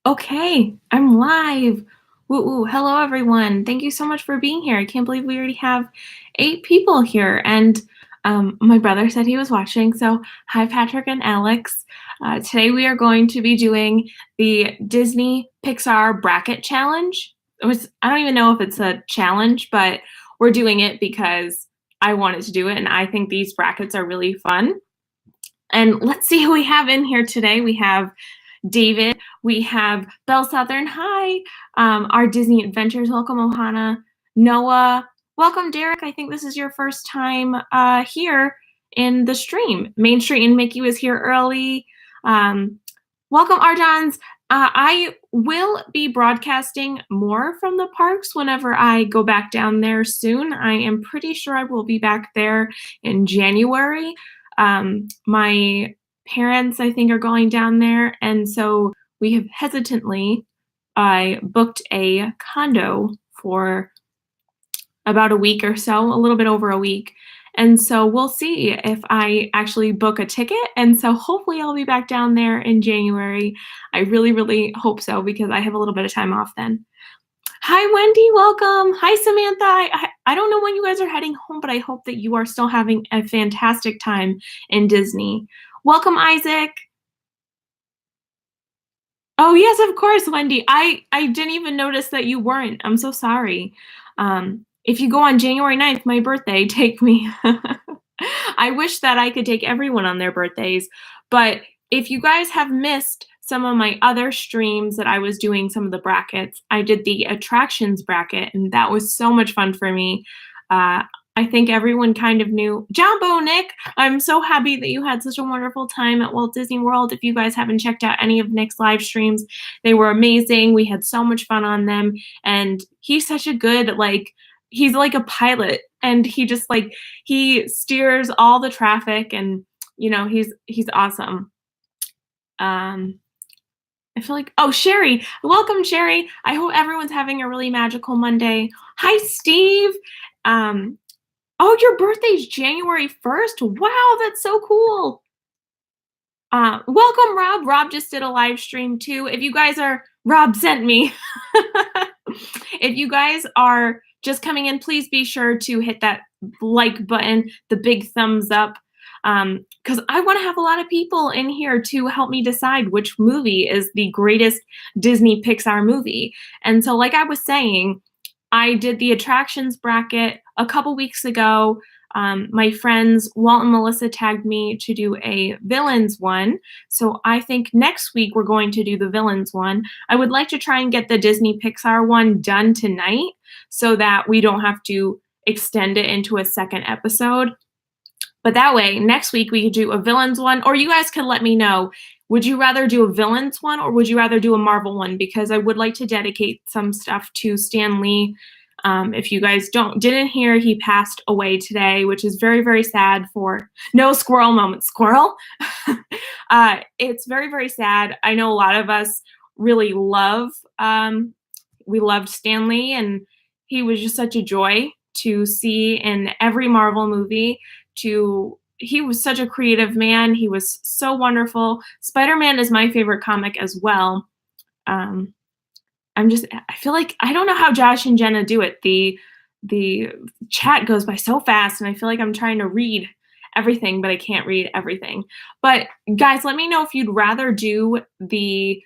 Okay, I'm live. Woo woo. Hello, everyone. Thank you so much for being here. I can't believe we already have 8 people here. And my brother said he was watching. So, hi, Patrick and Alex. Today, we are going to be doing the Disney Pixar Bracket Challenge. I don't even know if it's a challenge, but we're doing it because I wanted to do it. And I think these brackets are really fun. And let's see who we have in here today. We have David, we have Belle Southern, hi, our Disney Adventures, welcome Ohana, Noah, welcome Derek, I think this is your first time here in the stream. Main Street and Mickey was here early. Welcome Arjans. I will be broadcasting more from the parks whenever I go back down there soon. I am pretty sure I will be back there in January. My parents, I think, are going down there, and so we have I booked a condo for about a week or so, a little bit over a week, and so we'll see if I actually book a ticket, and so hopefully I'll be back down there in January. I really, really hope so because I have a little bit of time off then. Hi, Wendy, welcome. Hi, Samantha. I don't know when you guys are heading home, but I hope that you are still having a fantastic time in Disney. Welcome, Isaac. Oh, yes, of course, Wendy. I didn't even notice that you weren't. I'm so sorry. If you go on January 9th, my birthday, take me. I wish that I could take everyone on their birthdays, but if you guys have missed some of my other streams that I was doing some of the brackets, I did the attractions bracket, and that was so much fun for me. I think everyone kind of knew. Jumbo, Nick, I'm so happy that you had such a wonderful time at Walt Disney World. If you guys haven't checked out any of Nick's live streams, they were amazing. We had so much fun on them, and he's such a good, he's like a pilot, and he steers all the traffic, and he's awesome. I feel like, oh, Sherry, welcome, Sherry. I hope everyone's having a really magical Monday. Hi, Steve. Oh, your birthday's January 1st. Wow, that's so cool. Welcome, Rob. Rob just did a live stream too. Rob sent me. If you guys are just coming in, please be sure to hit that like button, the big thumbs up, because I want to have a lot of people in here to help me decide which movie is the greatest Disney Pixar movie. And so, like I was saying, I did the attractions bracket a couple weeks ago. My friends Walt and Melissa tagged me to do a villains one. So I think next week we're going to do the villains one. I would like to try and get the Disney Pixar one done tonight so that we don't have to extend it into a second episode. But that way, next week we could do a villains one, or you guys could let me know, would you rather do a villains one or would you rather do a Marvel one? Because I would like to dedicate some stuff to Stan Lee. If you guys didn't hear, he passed away today, which is very, very sad. For no squirrel moment. Squirrel? It's very, very sad. I know a lot of us really we loved Stan Lee, and he was just such a joy to see in every Marvel movie. He was such a creative man. He was so wonderful. Spider-Man is my favorite comic as well. I feel like, I don't know how Josh and Jenna do it. The chat goes by so fast, and I feel like I'm trying to read everything, but I can't read everything. But guys, let me know if you'd rather do the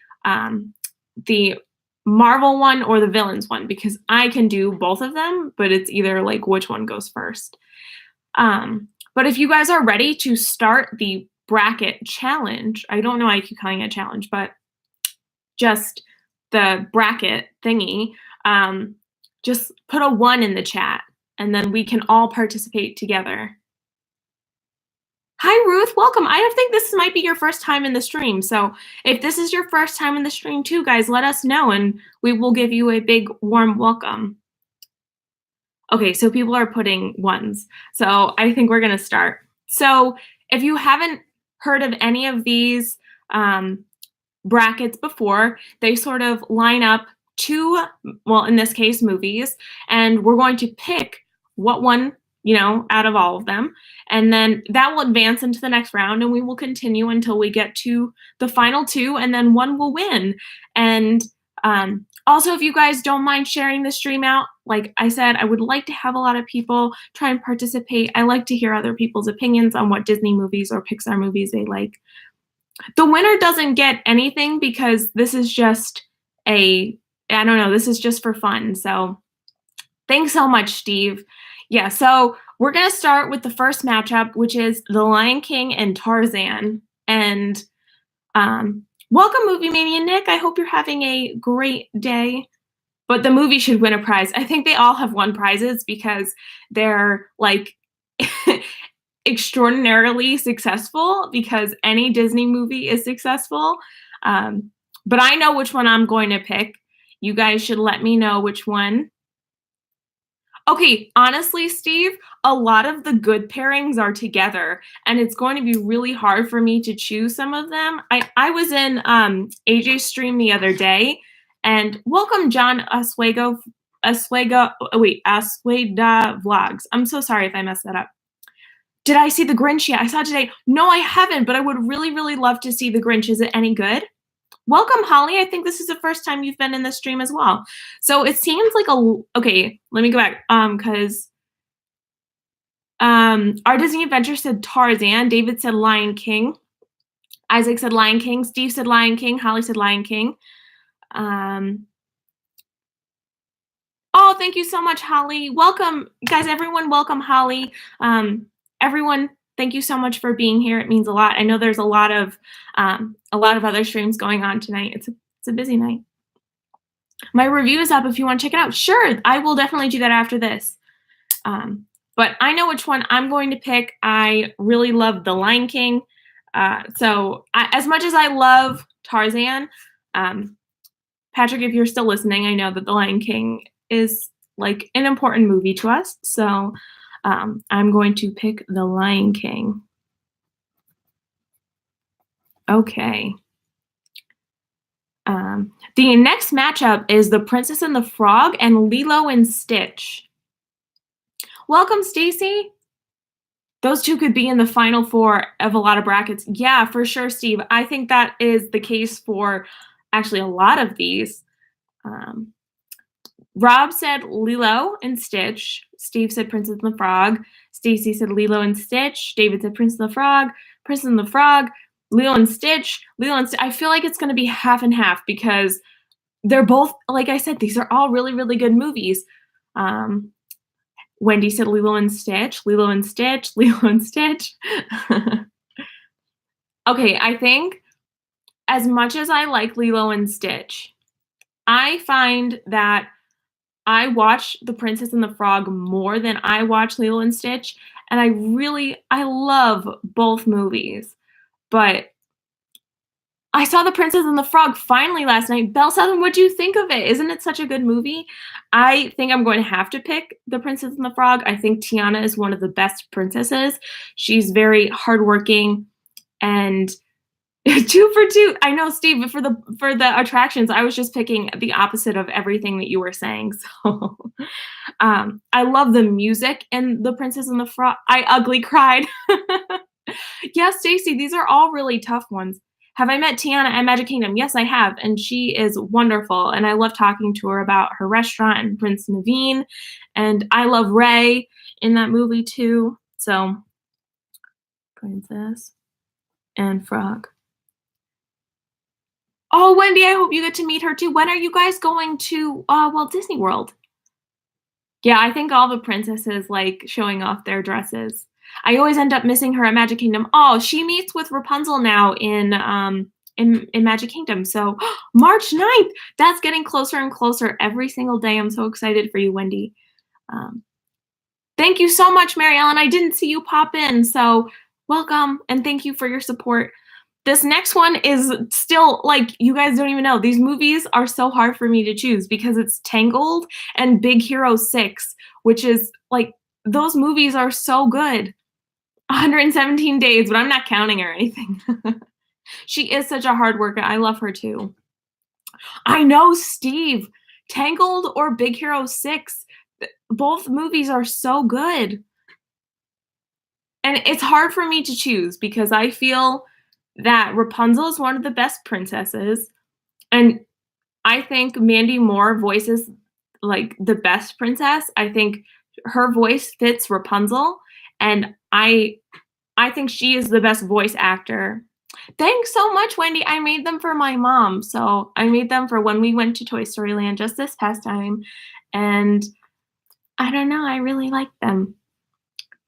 Marvel one or the villains one, because I can do both of them, but it's either like which one goes first. But if you guys are ready to start the bracket challenge, I don't know why I keep calling it a challenge, but just the bracket thingy, just put a 1 in the chat, and then we can all participate together. Hi, Ruth. Welcome. I think this might be your first time in the stream. So if this is your first time in the stream too, guys, let us know, and we will give you a big warm welcome. Okay, so people are putting 1s. So I think we're going to start. So if you haven't heard of any of these brackets before, they sort of line up two, well, in this case, movies, and we're going to pick what one out of all of them. And then that will advance into the next round, and we will continue until we get to the final two, and then one will win. And also, if you guys don't mind sharing the stream out, like I said, I would like to have a lot of people try and participate. I like to hear other people's opinions on what Disney movies or Pixar movies they like. The winner doesn't get anything because this is just this is just for fun. So thanks so much, Steve. Yeah, so we're going to start with the first matchup, which is The Lion King and Tarzan. And welcome, Movie Mania Nick. I hope you're having a great day. But the movie should win a prize. I think they all have won prizes because they're like extraordinarily successful, because any Disney movie is successful. But I know which one I'm going to pick. You guys should let me know which one. Okay, honestly, Steve, a lot of the good pairings are together, and it's going to be really hard for me to choose some of them. I was in AJ's stream the other day, and welcome, John Asweda Vlogs. I'm so sorry if I messed that up. Did I see The Grinch yet? I saw it today. No, I haven't, but I would really, really love to see The Grinch. Is it any good? Welcome, Holly. I think this is the first time you've been in the stream as well. So it seems like okay, let me go back. Because our Disney Adventure said Tarzan. David said Lion King. Isaac said Lion King. Steve said Lion King. Holly said Lion King. Oh, thank you so much, Holly. Welcome, guys, everyone. Welcome, Holly. Everyone, thank you so much for being here. It means a lot. I know there's a lot of other streams going on tonight. It's a busy night. My review is up if you want to check it out. Sure, I will definitely do that after this. But I know which one I'm going to pick. I really love The Lion King. As much as I love Tarzan, Patrick, if you're still listening, I know that The Lion King is like an important movie to us. So I'm going to pick The Lion King. Okay. The next matchup is The Princess and the Frog and Lilo and Stitch. Welcome, Stacy. Those two could be in the final four of a lot of brackets. Yeah, for sure, Steve. I think that is the case for actually a lot of these. Rob said Lilo and Stitch. Steve said Princess and the Frog. Stacy said Lilo and Stitch. David said Princess and the Frog. Princess and the Frog. Lilo and Stitch. Lilo and Stitch. I feel like it's going to be half and half because they're both, like I said, these are all really, really good movies. Wendy said Lilo and Stitch. Lilo and Stitch. Lilo and Stitch. Okay, I think as much as I like Lilo and Stitch, I find that I watch The Princess and the Frog more than I watch Lilo and Stitch, and I love both movies. But I saw The Princess and the Frog finally last night. Belle Southern, what do you think of it? Isn't it such a good movie? I think I'm going to have to pick The Princess and the Frog. I think Tiana is one of the best princesses. She's very hardworking and 2 for 2. I know, Steve, but for the attractions, I was just picking the opposite of everything that you were saying. So I love the music in The Princess and the Frog. I ugly cried. Yeah, Stacy, these are all really tough ones. Have I met Tiana at Magic Kingdom? Yes, I have, and she is wonderful, and I love talking to her about her restaurant and Prince Naveen, and I love Ray in that movie too. So, Princess and Frog. Oh, Wendy, I hope you get to meet her too. When are you guys going to Walt Disney World? Yeah, I think all the princesses like showing off their dresses. I always end up missing her at Magic Kingdom. Oh, she meets with Rapunzel now in Magic Kingdom. So March 9th, that's getting closer and closer every single day. I'm so excited for you, Wendy. Thank you so much, Mary Ellen. I didn't see you pop in, so welcome and thank you for your support. This next one is still, like, you guys don't even know. These movies are so hard for me to choose because it's Tangled and Big Hero 6, which is, like, those movies are so good. 117 days, but I'm not counting or anything. She is such a hard worker. I love her too. I know, Steve. Tangled or Big Hero 6, both movies are so good. And it's hard for me to choose because I feel that Rapunzel is one of the best princesses, and I think Mandy Moore voices, like, the best princess. I think her voice fits Rapunzel, and I think she is the best voice actor. Thanks so much, Wendy. I made them for my mom. So I made them for when we went to Toy Story Land just this past time. And I don't know, I really like them.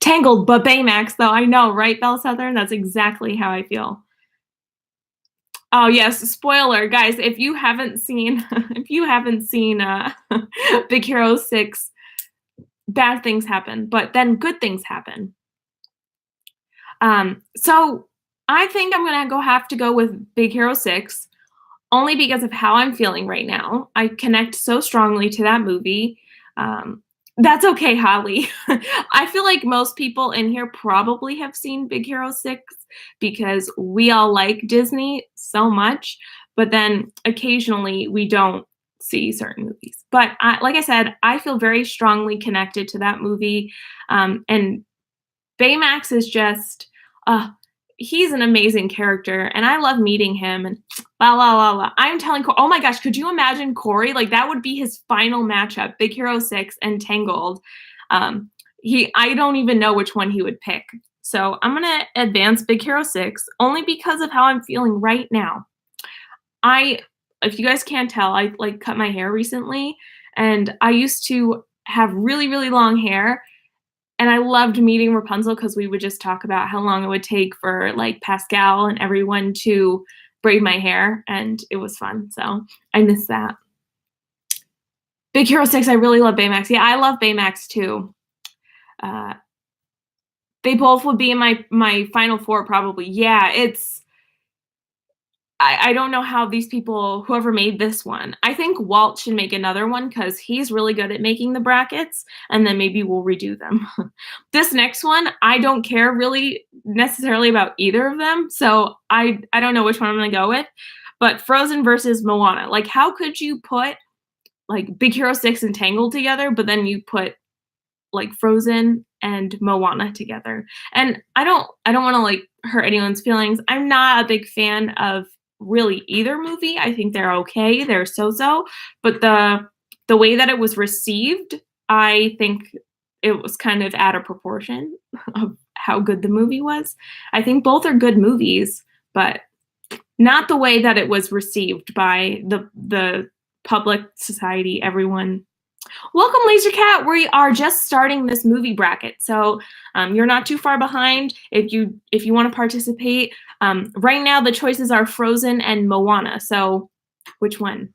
Tangled, but Baymax, though. I know, right, Belle Southern? That's exactly how I feel. Oh yes, spoiler, guys. If you haven't seen, if you haven't seen Big Hero 6, bad things happen, but then good things happen. So I think I'm gonna have to go with Big Hero 6, only because of how I'm feeling right now. I connect so strongly to that movie. That's okay, Holly. I feel like most people in here probably have seen Big Hero 6 because we all like Disney so much, but then occasionally we don't see certain movies. But like I said, I feel very strongly connected to that movie. And Baymax is just, uh, he's an amazing character, and I love meeting him. And la la la la. I'm telling, oh my gosh, could you imagine Corey? Like that would be his final matchup: Big Hero 6 and Tangled. I don't even know which one he would pick. So I'm gonna advance Big Hero 6 only because of how I'm feeling right now. If you guys can't tell, I like cut my hair recently, and I used to have really really long hair. And I loved meeting Rapunzel because we would just talk about how long it would take for like Pascal and everyone to braid my hair, and it was fun. So I miss that. Big Hero 6, I really love Baymax. Yeah, I love Baymax too. They both would be in my final four probably. Yeah, I don't know how these people, whoever made this one, I think Walt should make another one because he's really good at making the brackets, and then maybe we'll redo them. This next one, I don't care really necessarily about either of them, so I don't know which one I'm gonna go with, but Frozen versus Moana. Like, how could you put, like, Big Hero 6 and Tangled together, but then you put, like, Frozen and Moana together? And I don't wanna, like, hurt anyone's feelings. I'm not a big fan of really either movie. I think they're okay. They're so-so, but the way that it was received, I think it was kind of out of proportion of how good the movie was. I think both are good movies, but not the way that it was received by the public, society, everyone. Welcome, Laser Cat. We are just starting this movie bracket, so you're not too far behind if you want to participate. Right now, the choices are Frozen and Moana. So, which one?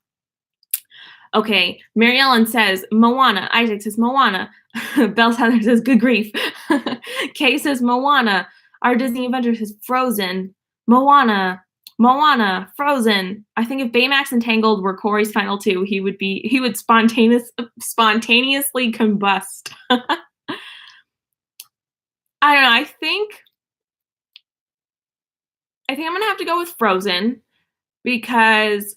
Okay, Mary Ellen says Moana. Isaac says Moana. Belle Heather says good grief. Kay says Moana. Our Disney Avenger says Frozen. Moana. Moana, Frozen. I think if Baymax and Tangled were Corey's final two, he would spontaneously combust. I don't know. I think I'm gonna have to go with Frozen because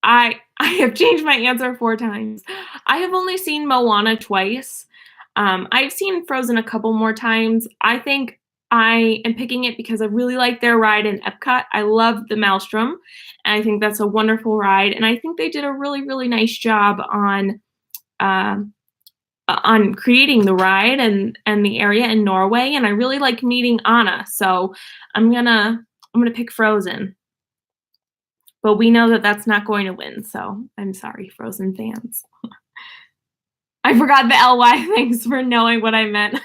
I have changed my answer 4 times. I have only seen Moana twice. I've seen Frozen a couple more times. I think I am picking it because I really like their ride in Epcot. I love the Maelstrom, and I think that's a wonderful ride. And I think they did a really, really nice job on creating the ride and the area in Norway. And I really like meeting Anna, so I'm gonna pick Frozen. But we know that that's not going to win, so I'm sorry, Frozen fans. I forgot the LY. Thanks for knowing what I meant.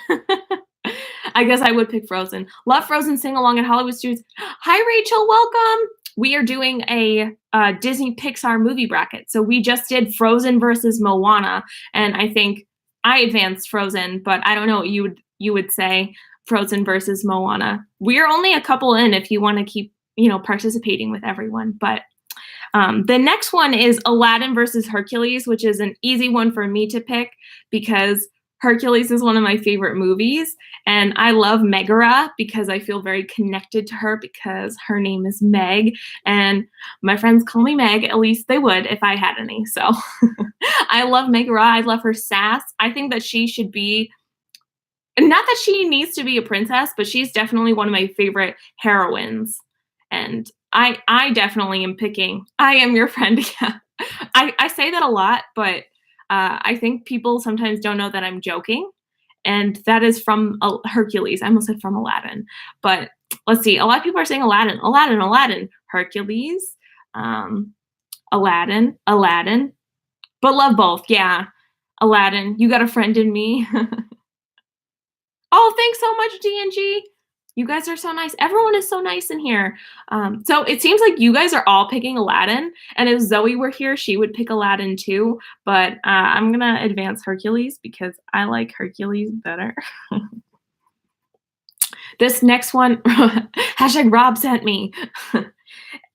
I guess I would pick Frozen. Love Frozen sing along at Hollywood Studios. Hi, Rachel. Welcome. We are doing a Disney Pixar movie bracket. So we just did Frozen versus Moana, and I think I advanced Frozen, but I don't know what you would say. Frozen versus Moana. We're only a couple in if you want to keep participating with everyone, but the next one is Aladdin versus Hercules, which is an easy one for me to pick because Hercules is one of my favorite movies, and I love Megara because I feel very connected to her because her name is Meg, and my friends call me Meg. At least they would if I had any. So I love Megara. I love her sass. I think that she should be Not that she needs to be a princess, but she's definitely one of my favorite heroines. And I definitely am picking I am your friend. Yeah. I say that a lot, but I think people sometimes don't know that I'm joking. And that is from Hercules. I almost said from Aladdin. But let's see. A lot of people are saying Aladdin, Aladdin, Aladdin, Hercules, um, Aladdin, Aladdin. But love both. Yeah. Aladdin, you got a friend in me. Oh, thanks so much, DNG. You guys are so nice. Everyone is so nice in here. So it seems like you guys are all picking Aladdin, and if Zoe were here, she would pick Aladdin too, but I'm gonna advance Hercules because I like Hercules better. This next one, hashtag Rob sent me.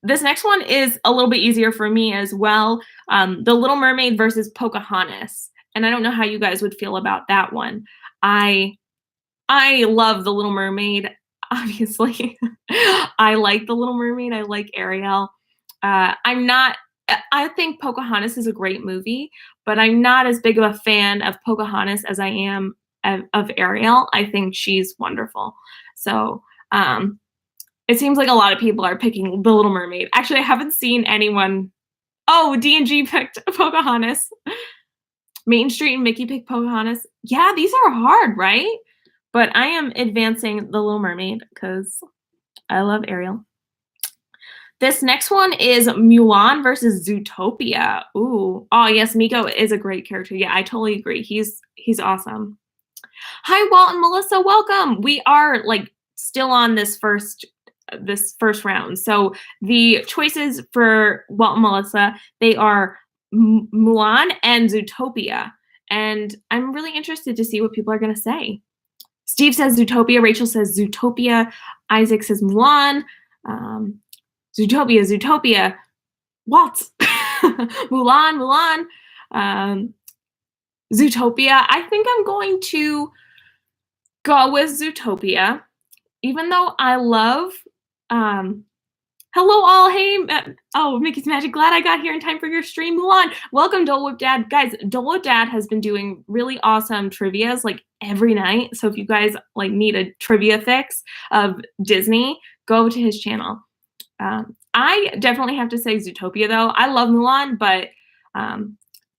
This next one is a little bit easier for me as well. The Little Mermaid versus Pocahontas. And I don't know how you guys would feel about that one. I love The Little Mermaid, obviously. I like The Little Mermaid. I like Ariel. I think Pocahontas is a great movie, but I'm not as big of a fan of Pocahontas as I am of Ariel. I think she's wonderful. So it seems like a lot of people are picking The Little Mermaid. Actually, I haven't seen anyone. Oh, D&G picked Pocahontas. Main Street and Mickey picked Pocahontas. Yeah, these are hard, right? But I am advancing The Little Mermaid because I love Ariel. This next one is Mulan versus Zootopia. Ooh. Oh, yes, Miko is a great character. Yeah, I totally agree. He's awesome. Hi, Walt and Melissa. Welcome. We are like still on this first round. So the choices for Walt and Melissa, they are Mulan and Zootopia. And I'm really interested to see what people are going to say. Steve says Zootopia. Rachel says Zootopia. Isaac says Mulan. Zootopia, Zootopia. Walt. Mulan, Mulan. Zootopia. I think I'm going to go with Zootopia, even though I love. Hello all. Hey, oh, Mickey's Magic. Glad I got here in time for your stream, Mulan. Welcome, Dole Whip Dad. Guys, Dole Whip Dad has been doing really awesome trivias like every night. So if you guys like need a trivia fix of Disney, go to his channel. I definitely have to say Zootopia though. I love Mulan, but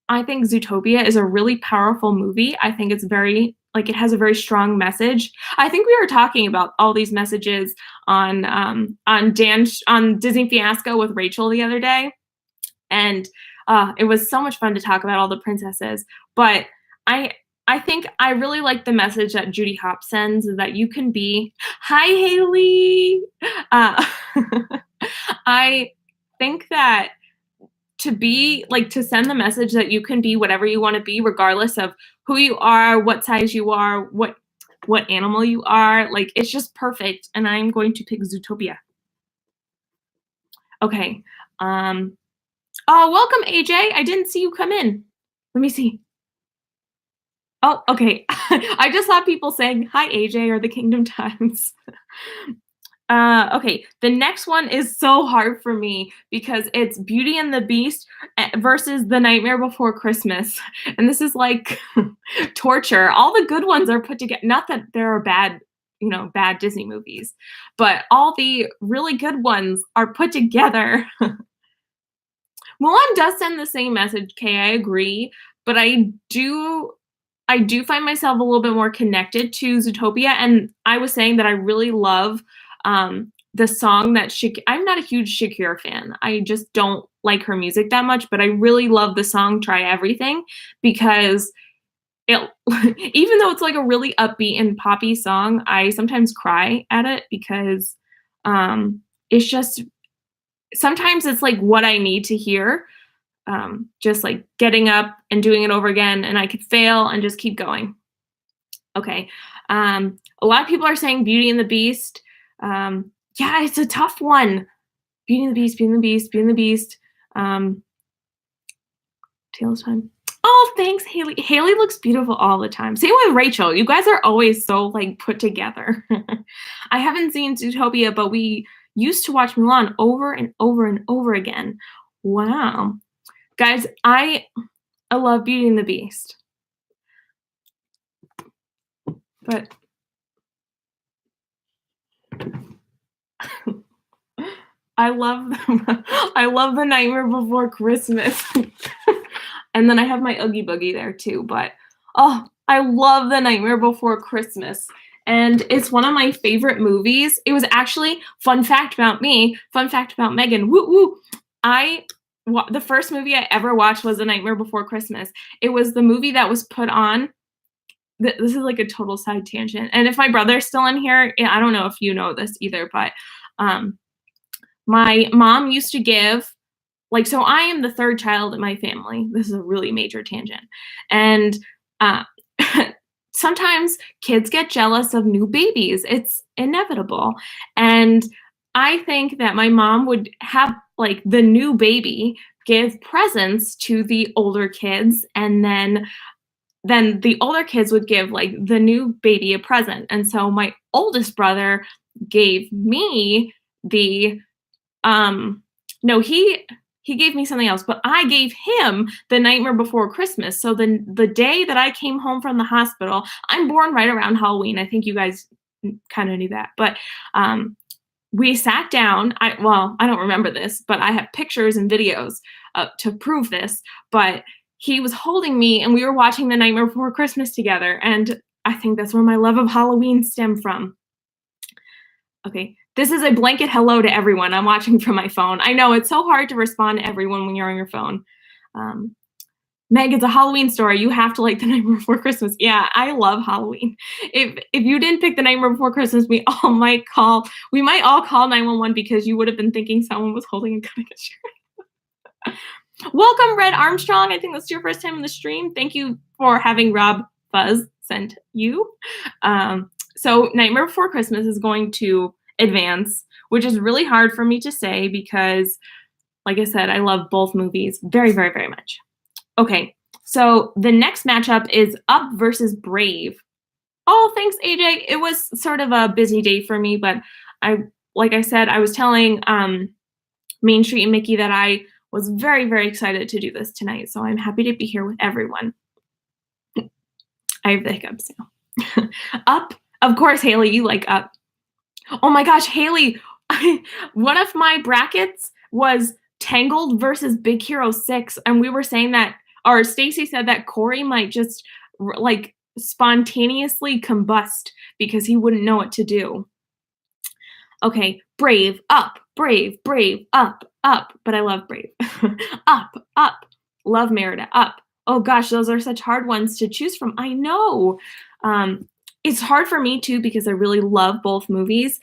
I think Zootopia is a really powerful movie. I think it's very like it has a very strong message. I think we were talking about all these messages on Disney Fiasco with Rachel the other day, and it was so much fun to talk about all the princesses. But I think I really like the message that Judy Hopps sends that you can be. Hi, Haley. I think that to send the message that you can be whatever you want to be, regardless of who you are, what size you are, what animal you are, like it's just perfect. And I'm going to pick Zootopia. Okay. Oh, welcome, AJ. I didn't see you come in. Let me see. Oh, okay. I just saw people saying, hi, AJ, or the Kingdom Times. Okay, the next one is so hard for me because it's Beauty and the Beast versus The Nightmare Before Christmas. And this is like torture. All the good ones are put together. Not that there are bad Disney movies, but all the really good ones are put together. Mulan does send the same message, Kay, I agree, but I do find myself a little bit more connected to Zootopia, and I was saying that I really love the song that I'm not a huge Shakira fan. I just don't like her music that much, but I really love the song Try Everything because it, even though it's like a really upbeat and poppy song, I sometimes cry at it because it's just, sometimes it's like what I need to hear, just like getting up and doing it over again, and I could fail and just keep going. Okay. A lot of people are saying Beauty and the Beast. Yeah, it's a tough one. Beauty and the Beast, Beauty and the Beast, Beauty and the Beast. Taylor's Time. Oh, thanks, Haley. Haley looks beautiful all the time. Same with Rachel. You guys are always so like put together. I haven't seen Zootopia, but we used to watch Mulan over and over and over again. Wow. Guys, I love Beauty and the Beast. But I love I love The Nightmare Before Christmas. And then I have my Oogie Boogie there too, but oh, I love The Nightmare Before Christmas. And it's one of my favorite movies. It was actually, fun fact about me, fun fact about Megan, woo woo. The first movie I ever watched was The Nightmare Before Christmas. It was the movie that was put on. This is like a total side tangent. And if my brother's still in here, I don't know if you know this either, but my mom used to give, like, so I am the third child in my family. This is a really major tangent. And sometimes kids get jealous of new babies. It's inevitable. And I think that my mom would have, like, the new baby give presents to the older kids, and then the older kids would give, like, the new baby a present. And so my oldest brother gave me the no, he gave me something else, but I gave him The Nightmare Before Christmas. So the day that I came home from the hospital, I'm born right around Halloween. I think you guys kind of knew that. But we sat down. I don't remember this, but I have pictures and videos to prove this. But he was holding me, and we were watching The Nightmare Before Christmas together. And I think that's where my love of Halloween stemmed from. Okay, this is a blanket hello to everyone. I'm watching from my phone. I know it's so hard to respond to everyone when you're on your phone. Meg, it's a Halloween story. You have to like The Nightmare Before Christmas. Yeah, I love Halloween. If you didn't pick The Nightmare Before Christmas, we might all call 911 because you would have been thinking someone was holding a gun against your head. Welcome, Red Armstrong. I think that's your first time in the stream. Thank you for having Rob Fuzz sent you. So Nightmare Before Christmas is going to advance, which is really hard for me to say because, like I said, I love both movies very, very, very much. Okay, so the next matchup is Up versus Brave. Oh, thanks, AJ. It was sort of a busy day for me, but like I said, I was telling Main Street and Mickey that I was very, very excited to do this tonight, so I'm happy to be here with everyone. I have the hiccups now. Up. Of course, Haley, you like Up. Oh my gosh, Haley, one of my brackets was Tangled versus Big Hero 6, and we were saying that, or Stacy said that Corey might just like spontaneously combust because he wouldn't know what to do. Okay, Brave, Up, Brave, Brave, Up, Up, but I love Brave. Up, Up, love Merida, Up. Oh gosh, those are such hard ones to choose from. I know. It's hard for me too because I really love both movies.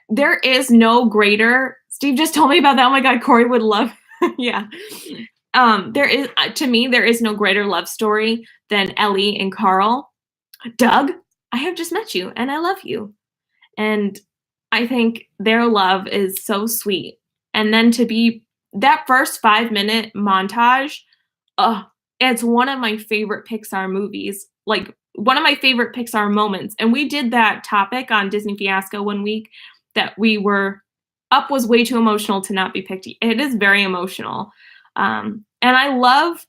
There is no greater, Steve just told me about that. Oh my God, Corey would love, yeah. There is no greater love story than Ellie and Carl. Doug, I have just met you and I love you. And I think their love is so sweet. And then to be that first 5-minute montage, it's one of my favorite Pixar movies, like one of my favorite Pixar moments. And we did that topic on Disney Fiasco one week that Up was way too emotional to not be picked. It is very emotional. And I love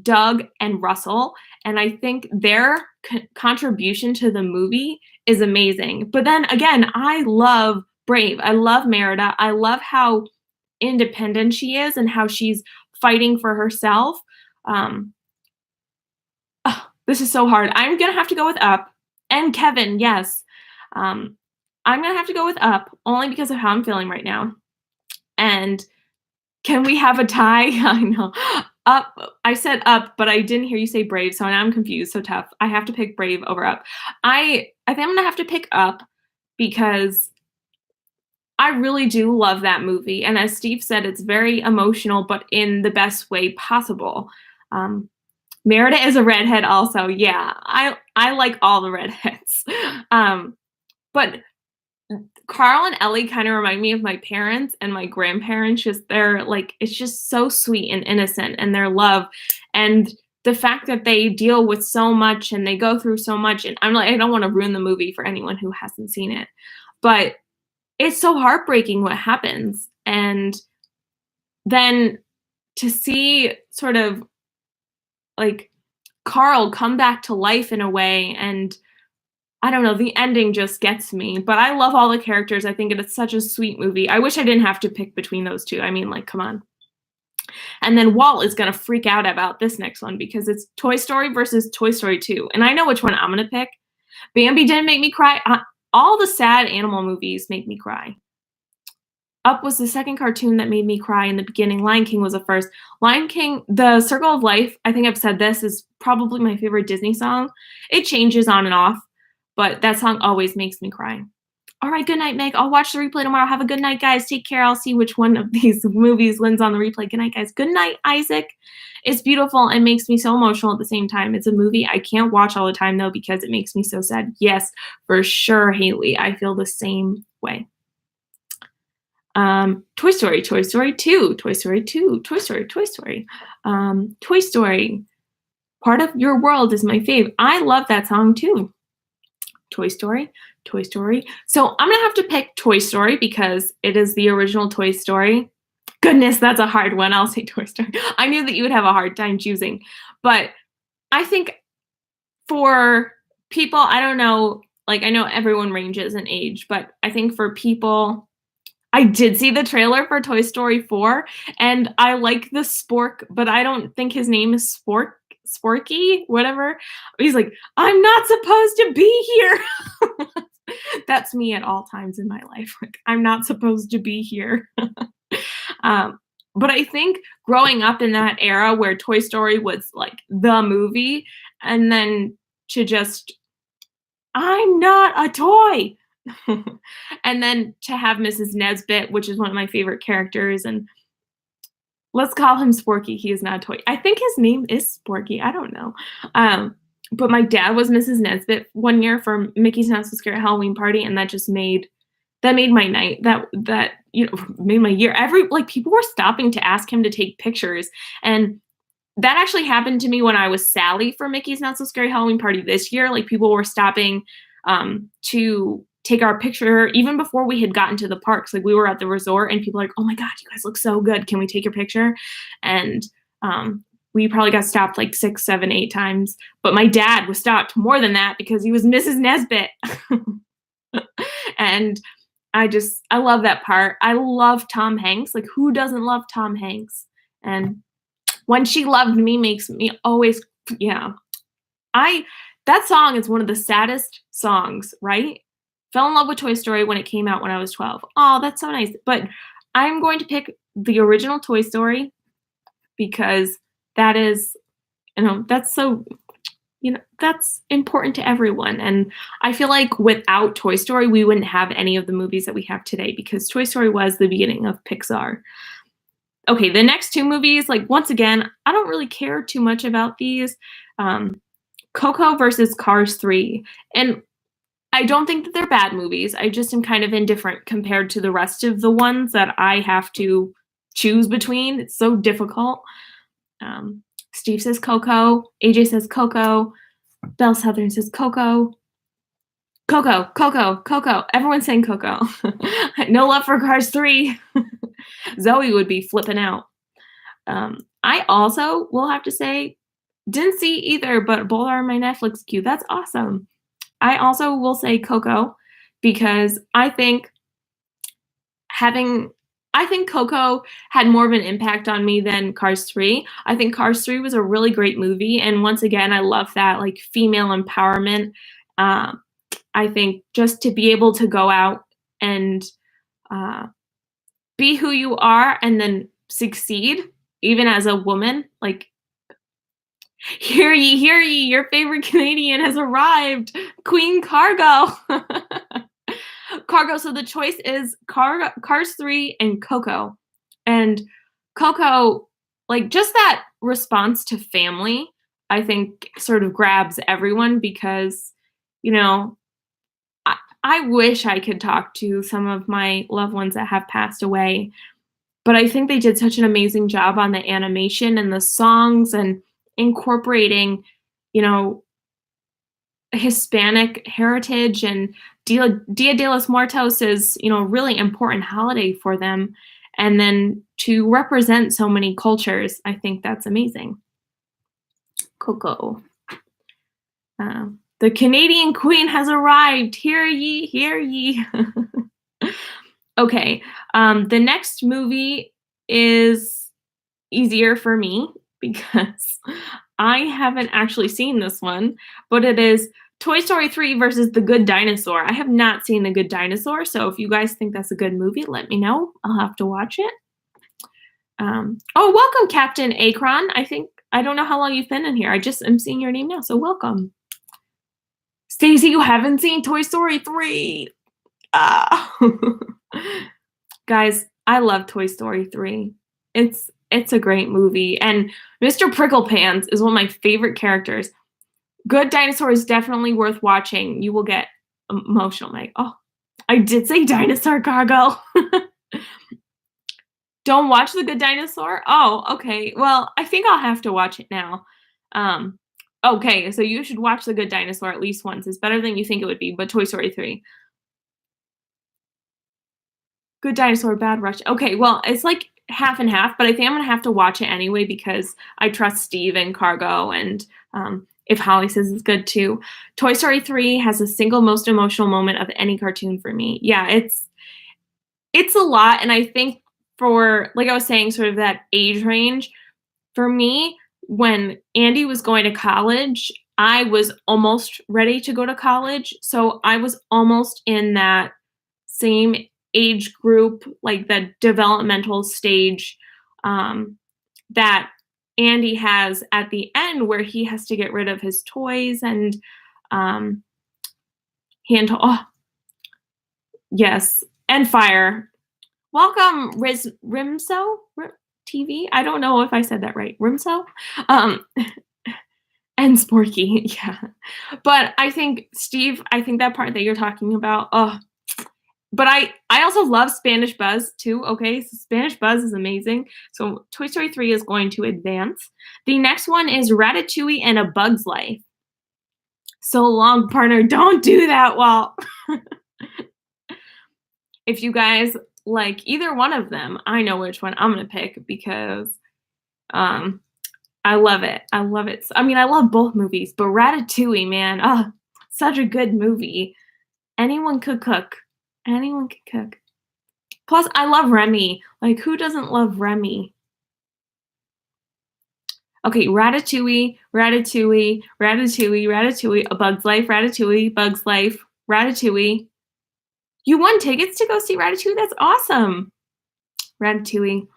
Doug and Russell, and I think their contribution to the movie is amazing. But then again, I love Brave. I love Merida. I love how independent she is and how she's fighting for herself. This is so hard. I'm going to have to go with Up. And Kevin, yes. I'm going to have to go with Up only because of how I'm feeling right now. And can we have a tie? I know. Up. I said Up, but I didn't hear you say Brave, so now I'm confused. So tough. I have to pick Brave over Up. I think I'm going to have to pick Up because I really do love that movie. And as Steve said, it's very emotional, but in the best way possible. Merida is a redhead also. Yeah, I like all the redheads. But Carl and Ellie kind of remind me of my parents and my grandparents. They're like, it's just so sweet and innocent, and their love. And the fact that they deal with so much and they go through so much. And I'm like, I don't want to ruin the movie for anyone who hasn't seen it. But it's so heartbreaking what happens. And then to see sort of like Carl come back to life in a way, and I don't know, the ending just gets me, but I love all the characters. I think it's such a sweet movie. I wish I didn't have to pick between those two. I mean, like, come on. And then Walt is gonna freak out about this next one because it's Toy Story versus Toy Story 2, and I know which one I'm gonna pick. Bambi didn't make me cry. All the sad animal movies make me cry. Up was the second cartoon that made me cry in the beginning. Lion King was the first. Lion King, The Circle of Life, I think I've said this, is probably my favorite Disney song. It changes on and off, but that song always makes me cry. All right, good night, Meg. I'll watch the replay tomorrow. Have a good night, guys. Take care. I'll see which one of these movies wins on the replay. Good night, guys. Good night, Isaac. It's beautiful and makes me so emotional at the same time. It's a movie I can't watch all the time, though, because it makes me so sad. Yes, for sure, Haley. I feel the same way. Toy Story, Toy Story 2, Toy Story 2, Toy Story, Toy Story. Toy Story, Part of Your World is my fave. I love that song, too. Toy Story, Toy Story. So I'm gonna have to pick Toy Story because it is the original Toy Story. Goodness, that's a hard one. I'll say Toy Story. I knew that you would have a hard time choosing, but I think for people, I don't know, like I know everyone ranges in age, but I think for people, I did see the trailer for Toy Story 4, and I like the Spork, but I don't think his name is Sporky, whatever. He's like, I'm not supposed to be here. That's me at all times in my life. Like, I'm not supposed to be here. But I think growing up in that era where Toy Story was like the movie, and then to just, I'm not a toy. And then to have Mrs. Nesbit, which is one of my favorite characters, and let's call him Sporky. He is not a toy. I think his name is Sporky. I don't know. But my dad was Mrs. Nesbit one year for Mickey's Not So Scary Halloween Party, and that just made my night. That made my year. People were stopping to ask him to take pictures, and that actually happened to me when I was Sally for Mickey's Not So Scary Halloween Party this year. Like, people were stopping to take our picture even before we had gotten to the parks. Like, we were at the resort and people were like, oh my God, you guys look so good. Can we take your picture? And we probably got stopped like 6, 7, 8 times. But my dad was stopped more than that because he was Mrs. Nesbit. And I love that part. I love Tom Hanks. Like, who doesn't love Tom Hanks? And When She Loved Me makes me always, that song is one of the saddest songs, right? Fell in love with Toy Story when it came out when I was 12. Oh, that's so nice. But I'm going to pick the original Toy Story because that is, that's so, that's important to everyone. And I feel like without Toy Story, we wouldn't have any of the movies that we have today because Toy Story was the beginning of Pixar. Okay, the next two movies, like, once again, I don't really care too much about these. Coco versus Cars 3. And I don't think that they're bad movies. I just am kind of indifferent compared to the rest of the ones that I have to choose between. It's so difficult. Steve says Coco. AJ says Coco. Belle Southern says Coco. Coco, Coco, Coco. Everyone's saying Coco. No love for Cars 3. Zoe would be flipping out. I also will have to say, didn't see either, but both are in my Netflix queue. That's awesome. I also will say Coco because I think Coco had more of an impact on me than Cars 3. I think Cars 3 was a really great movie, and once again, I love that, like, female empowerment. I think just to be able to go out and be who you are and then succeed, even as a woman, like, hear ye, your favorite Canadian has arrived, Queen Cargo. Cargo, so the choice is Cars 3 and Coco. And Coco, like, just that response to family, I think sort of grabs everyone because, I wish I could talk to some of my loved ones that have passed away, but I think they did such an amazing job on the animation and the songs and incorporating, Hispanic heritage, and Dia de los Muertos is, a really important holiday for them. And then to represent so many cultures, I think that's amazing. Coco. The Canadian Queen has arrived. Hear ye, hear ye. Okay, the next movie is easier for me because I haven't actually seen this one, but it is Toy Story 3 versus The Good Dinosaur. I have not seen The Good Dinosaur, so if you guys think that's a good movie, let me know. I'll have to watch it. Oh, welcome, Captain Akron. I don't know how long you've been in here. I just am seeing your name now, so welcome. Stacey, you haven't seen Toy Story 3. Ah. Guys, I love Toy Story 3. It's a great movie, and Mr. Pricklepants is one of my favorite characters. Good Dinosaur is definitely worth watching. You will get emotional. Like, oh, I did say dinosaur, Cargo. Don't watch The Good Dinosaur? Oh, okay. Well, I think I'll have to watch it now. Okay, so you should watch The Good Dinosaur at least once. It's better than you think it would be, but Toy Story 3. Good Dinosaur, Bad Rush. Okay, well, it's like half and half, but I think I'm gonna have to watch it anyway because I trust Steve and Cargo, and if Holly says it's good too. Toy Story 3 has the single most emotional moment of any cartoon for me. Yeah, it's a lot, and I think for, like I was saying, sort of that age range, for me, when Andy was going to college, I was almost ready to go to college, so I was almost in that same age group, like the developmental stage that Andy has at the end where he has to get rid of his toys and yes, and fire. Welcome, Rimso TV. I don't know if I said that right. Rimso? And Sporky, yeah. But I think, Steve, I think that part that you're talking about, but I also love Spanish Buzz too, okay? So Spanish Buzz is amazing. So Toy Story 3 is going to advance. The next one is Ratatouille and A Bug's Life. So long, partner. Don't do that, Walt. If you guys like either one of them, I know which one I'm going to pick because I love it. I love it. I mean, I love both movies, but Ratatouille, man, such a good movie. Anyone could cook. Anyone can cook. Plus, I love Remy. Like, who doesn't love Remy? Okay, Ratatouille, Ratatouille, Ratatouille, Ratatouille, A Bug's Life, Ratatouille, Bug's Life, Ratatouille. You won tickets to go see Ratatouille? That's awesome. Ratatouille.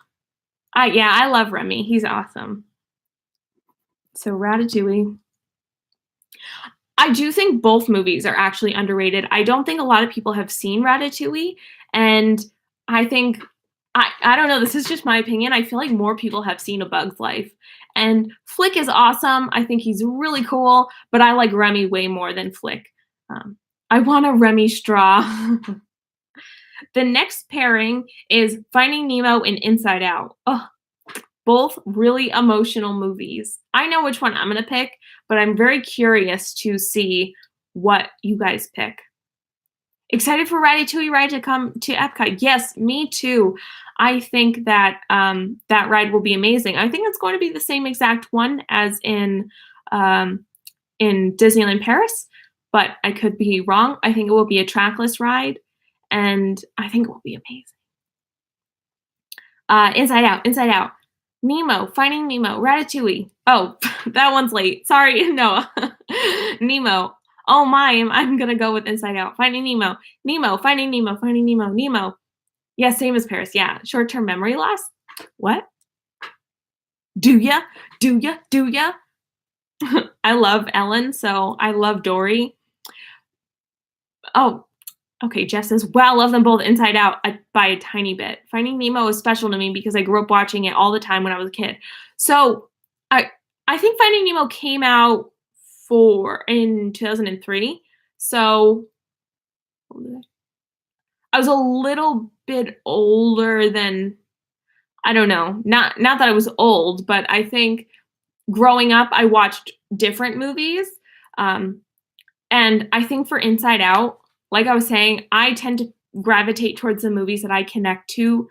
Yeah, I love Remy. He's awesome. So Ratatouille. I do think both movies are actually underrated. I don't think a lot of people have seen Ratatouille, and I think, I don't know, this is just my opinion. I feel like more people have seen A Bug's Life. And Flick is awesome. I think he's really cool, but I like Remy way more than Flick. I want a Remy straw. The next pairing is Finding Nemo and Inside Out. Oh, both really emotional movies. I know which one I'm going to pick, but I'm very curious to see what you guys pick. Excited for Ratatouille ride to come to Epcot? Yes, me too. I think that that ride will be amazing. I think it's going to be the same exact one as in Disneyland Paris, but I could be wrong. I think it will be a trackless ride, and I think it will be amazing. Inside Out, Inside Out. Nemo, Finding Nemo, Ratatouille. Oh, that one's late. Sorry, Noah. Nemo. Oh my, I'm gonna go with Inside Out. Finding Nemo. Nemo, Finding Nemo, Finding Nemo, Nemo. Yeah, same as Paris. Yeah, short-term memory loss. What? Do ya? Do ya? Do ya? I love Ellen, so I love Dory. Oh, okay, Jess says, wow, I love them both Inside Out by a tiny bit. Finding Nemo is special to me because I grew up watching it all the time when I was a kid. So I think Finding Nemo came out in 2003. So I was a little bit older than, I don't know, not that I was old, but I think growing up I watched different movies. And I think for Inside Out, like I was saying, I tend to gravitate towards the movies that I connect to.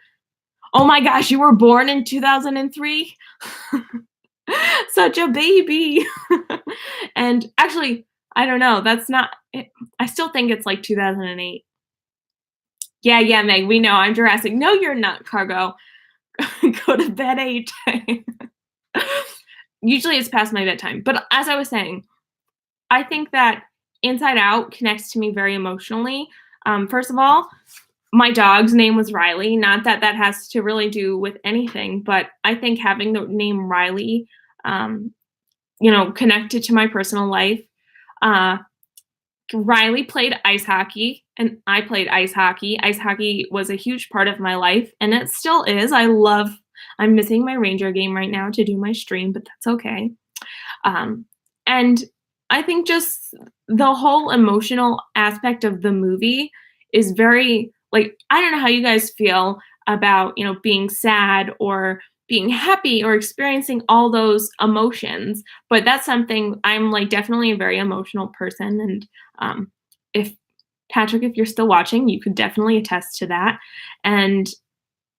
Oh my gosh, you were born in 2003? Such a baby. And actually, I don't know. That's not it, I still think it's like 2008. Yeah, yeah, Meg, we know I'm Jurassic. No, you're not, Cargo. Go to bed, AJ. Usually it's past my bedtime. But as I was saying, I think that Inside Out connects to me very emotionally. First of all, my dog's name was Riley. Not that that has to really do with anything, but I think having the name Riley, um, connected to my personal life. Uh, Riley played ice hockey, and I played ice hockey. Ice hockey was a huge part of my life, and it still is. I'm missing my Ranger game right now to do my stream, but that's okay. Um, and I think just the whole emotional aspect of the movie is very like I don't know how you guys feel about, being sad or being happy or experiencing all those emotions, but that's something I'm like definitely a very emotional person and if Patrick, if you're still watching, you could definitely attest to that. And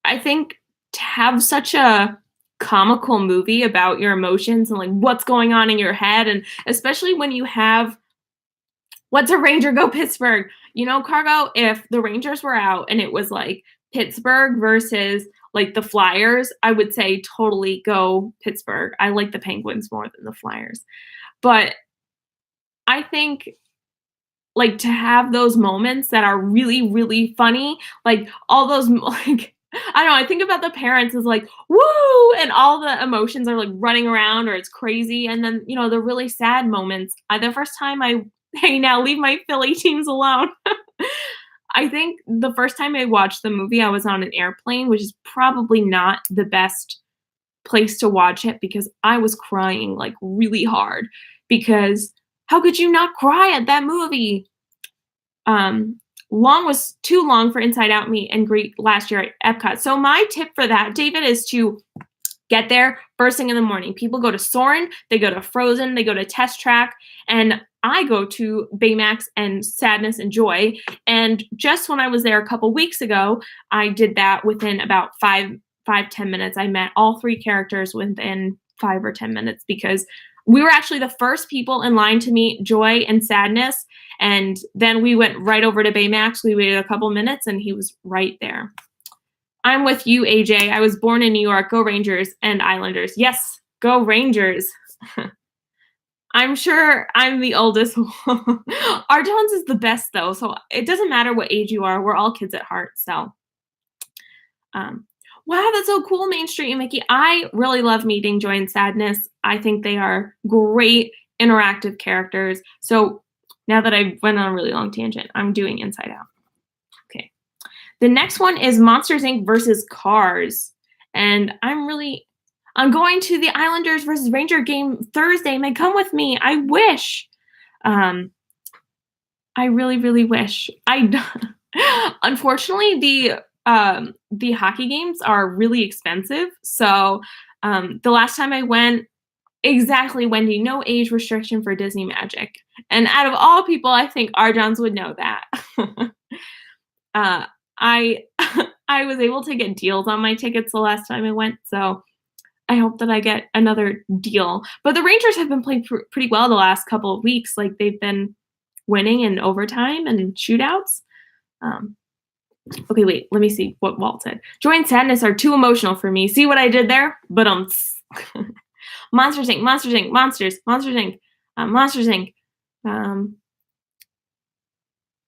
I think to have such a comical movie about your emotions and like what's going on in your head, and especially when you have what's a Ranger go Pittsburgh? Cargo, if the Rangers were out and it was like Pittsburgh versus like the Flyers, I would say totally go Pittsburgh. I like the Penguins more than the Flyers. But I think like to have those moments that are really, really funny, like all those like I don't know, I think about the parents as like, woo, and all the emotions are like running around or it's crazy. And then, the really sad moments. The first time hey, now leave my Philly teams alone. I think the first time I watched the movie, I was on an airplane, which is probably not the best place to watch it because I was crying like really hard because how could you not cry at that movie? Long was too long for Inside Out Meet and Greet last year at Epcot. So my tip for that, David, is to get there first thing in the morning. People go to Soarin', they go to Frozen, they go to Test Track, and I go to Baymax and Sadness and Joy. And just when I was there a couple weeks ago, I did that within about 10 minutes. I met all three characters within 5 or 10 minutes because we were actually the first people in line to meet Joy and Sadness. And then we went right over to Baymax. We waited a couple minutes and he was right there. I'm with you, AJ. I was born in New York. Go Rangers and Islanders. Yes, go Rangers. I'm sure I'm the oldest. Our Jones is the best though. So it doesn't matter what age you are. We're all kids at heart. So wow, that's so cool, Main Street and Mickey. I really love meeting Joy and Sadness. I think they are great interactive characters. So now that I went on a really long tangent, I'm doing Inside Out. Okay. The next one is Monsters, Inc. versus Cars. And I'm going to the Islanders versus Ranger game Thursday. May come with me. I wish. I really, really wish. Unfortunately, the hockey games are really expensive. So the last time I went, exactly, Wendy, no age restriction for Disney Magic. And out of all people, I think R. Johns would know that. I I was able to get deals on my tickets the last time I went, so I hope that I get another deal. But the Rangers have been playing pretty well the last couple of weeks. Like they've been winning in overtime and shootouts. Okay, wait, let me see what Walt said. Joy and Sadness are too emotional for me. See what I did there? But Monsters Inc. Monsters Inc. Monsters Inc. Monsters Inc.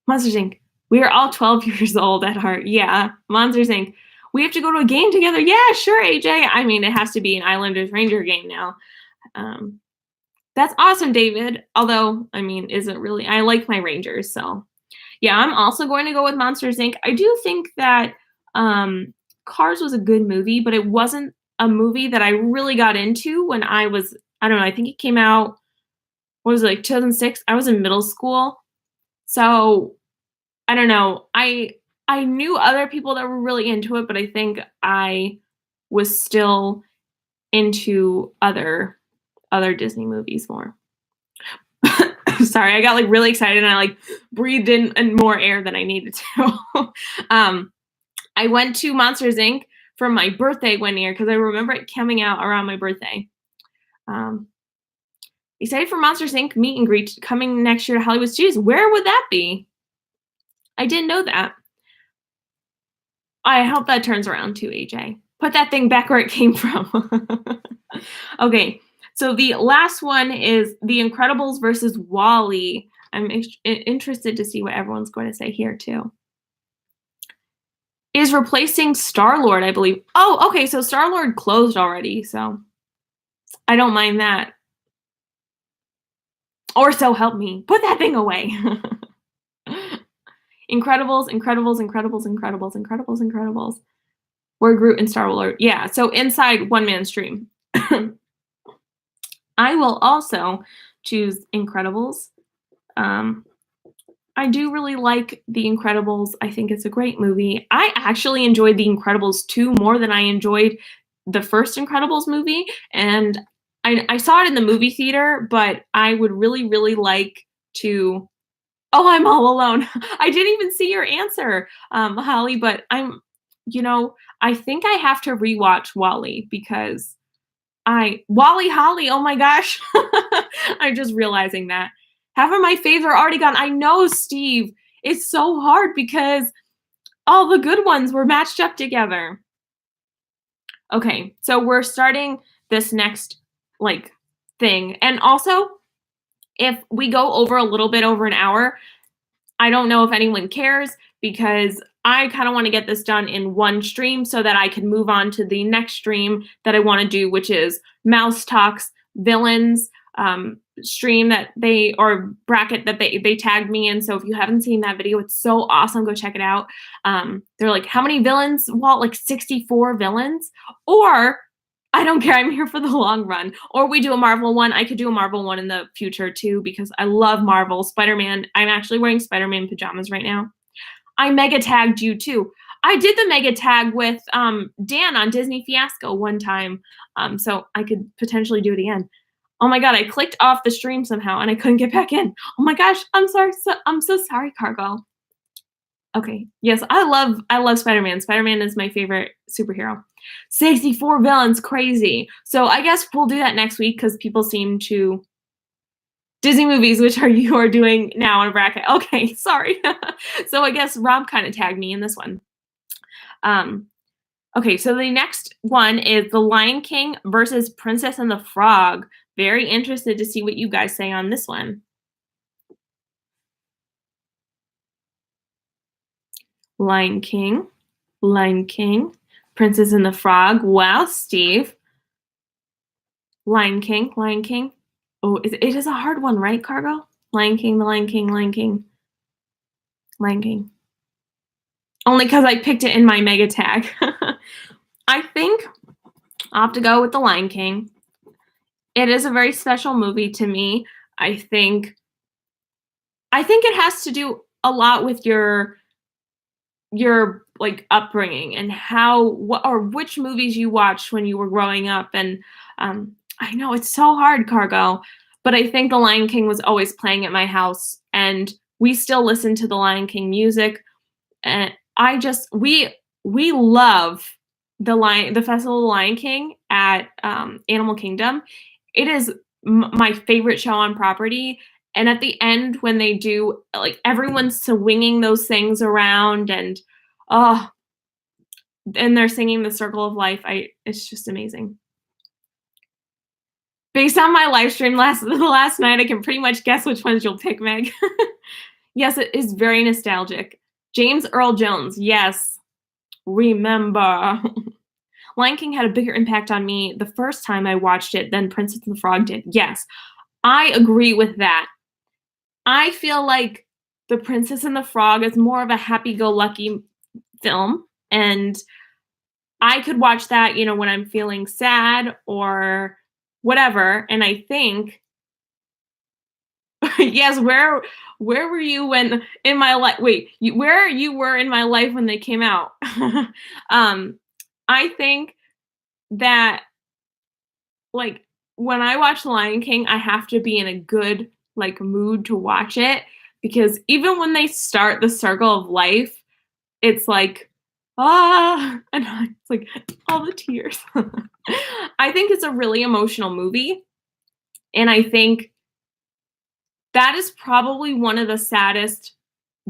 Monsters Inc. We are all 12 years old at heart. Yeah, Monsters Inc. We have to go to a game together. Yeah, sure, AJ. I mean, it has to be an Islanders Ranger game now. That's awesome, David. Although, I mean, isn't really. I like my Rangers, so yeah, I'm also going to go with Monsters Inc. I do think that Cars was a good movie, but it wasn't a movie that I really got into when I was, I don't know, I think it came out, what was it, like 2006? I was in middle school. So I don't know. I knew other people that were really into it, but I think I was still into other Disney movies more. Sorry, I got like really excited and I like breathed in more air than I needed to. I went to Monsters Inc. for my birthday one year because I remember it coming out around my birthday. Excited for Monsters Inc. meet and greet coming next year to Hollywood Studios. Where would that be? I didn't know that. I hope that turns around too, AJ. Put that thing back where it came from. Okay, so the last one is The Incredibles versus WALL-E. I'm interested to see what everyone's going to say here too. Is replacing Star-Lord, I believe. Oh, okay, so Star-Lord closed already, so I don't mind that. Or so help me. Put that thing away. Incredibles, Incredibles, Incredibles, Incredibles, Incredibles, Incredibles. Where Groot and Star-Lord. Yeah, so inside one man's dream. I will also choose Incredibles. I do really like The Incredibles. I think it's a great movie. I actually enjoyed The Incredibles 2 more than I enjoyed the first Incredibles movie, and I saw it in the movie theater, but I would really, really like to... Oh, I'm all alone. I didn't even see your answer, Holly, but I think I have to rewatch WALL-E because WALL-E Holly, oh my gosh. I'm just realizing that. Half of my faves are already gone. I know, Steve. It's so hard because all the good ones were matched up together. Okay, so we're starting this next thing. And also, if we go over a little bit over an hour, I don't know if anyone cares because I kind of want to get this done in one stream so that I can move on to the next stream that I want to do, which is Mouse Talks Villains stream bracket that they tagged me in. So if you haven't seen that video, it's so awesome. Go check it out. They're like, how many villains? Walt, like 64 villains? Or I don't care. I'm here for the long run. Or we do a Marvel one. I could do a Marvel one in the future too because I love Marvel. Spider-Man. I'm actually wearing Spider-Man pajamas right now. I mega tagged you too. I did the mega tag with Dan on Disney Fiasco one time, so I could potentially do it again. Oh my god, I clicked off the stream somehow and I couldn't get back in. Oh my gosh, I'm sorry. I'm so sorry, Cargo. Okay, yes, I love Spider-Man. Spider-Man is my favorite superhero. 64 villains, crazy. So I guess we'll do that next week because people seem to... Disney movies, which you are doing now in a bracket. Okay, sorry. So I guess Rob kind of tagged me in this one. Okay, so the next one is The Lion King versus Princess and the Frog. Very interested to see what you guys say on this one. Lion King, Princess and the Frog. Wow, Steve. Lion King. Oh, it is a hard one, right, Cargo? Lion King, The Lion King, Lion King. Only because I picked it in my mega tag. I think I'll have to go with The Lion King. It is a very special movie to me. I think it has to do a lot with your upbringing and which movies you watched when you were growing up. And I know it's so hard, Cargo, but I think The Lion King was always playing at my house, and we still listen to The Lion King music. And we love the Festival of the Lion King at Animal Kingdom. It is my favorite show on property. And at the end, when they do, everyone's swinging those things around, and they're singing The Circle of Life. It's just amazing. Based on my live stream last night, I can pretty much guess which ones you'll pick, Meg. Yes, it is very nostalgic. James Earl Jones, yes. Remember. Lion King had a bigger impact on me the first time I watched it than Princess and the Frog did. Yes, I agree with that. I feel like The Princess and the Frog is more of a happy-go-lucky film, and I could watch that, when I'm feeling sad or whatever. And I think, yes, where were you when in my life? Wait, where you were in my life when they came out? I think that when I watch The Lion King, I have to be in a good mood to watch it, because even when they start The Circle of Life, it's and it's all the tears. I think it's a really emotional movie. And I think that is probably one of the saddest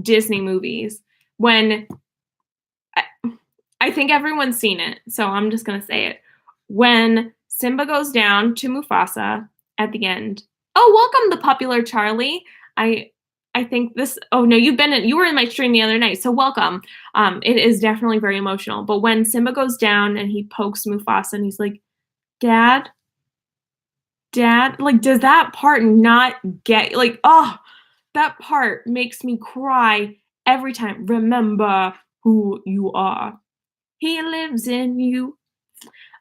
Disney movies. When I think everyone's seen it, so I'm just gonna say it. When Simba goes down to Mufasa at the end. Oh, welcome, the popular Charlie. I I think this. Oh no, you were in my stream the other night, so welcome. It is definitely very emotional. But when Simba goes down and he pokes Mufasa and he's like, "Dad, Dad," like, does that part not get like? Oh, that part makes me cry every time. Remember who you are. He lives in you.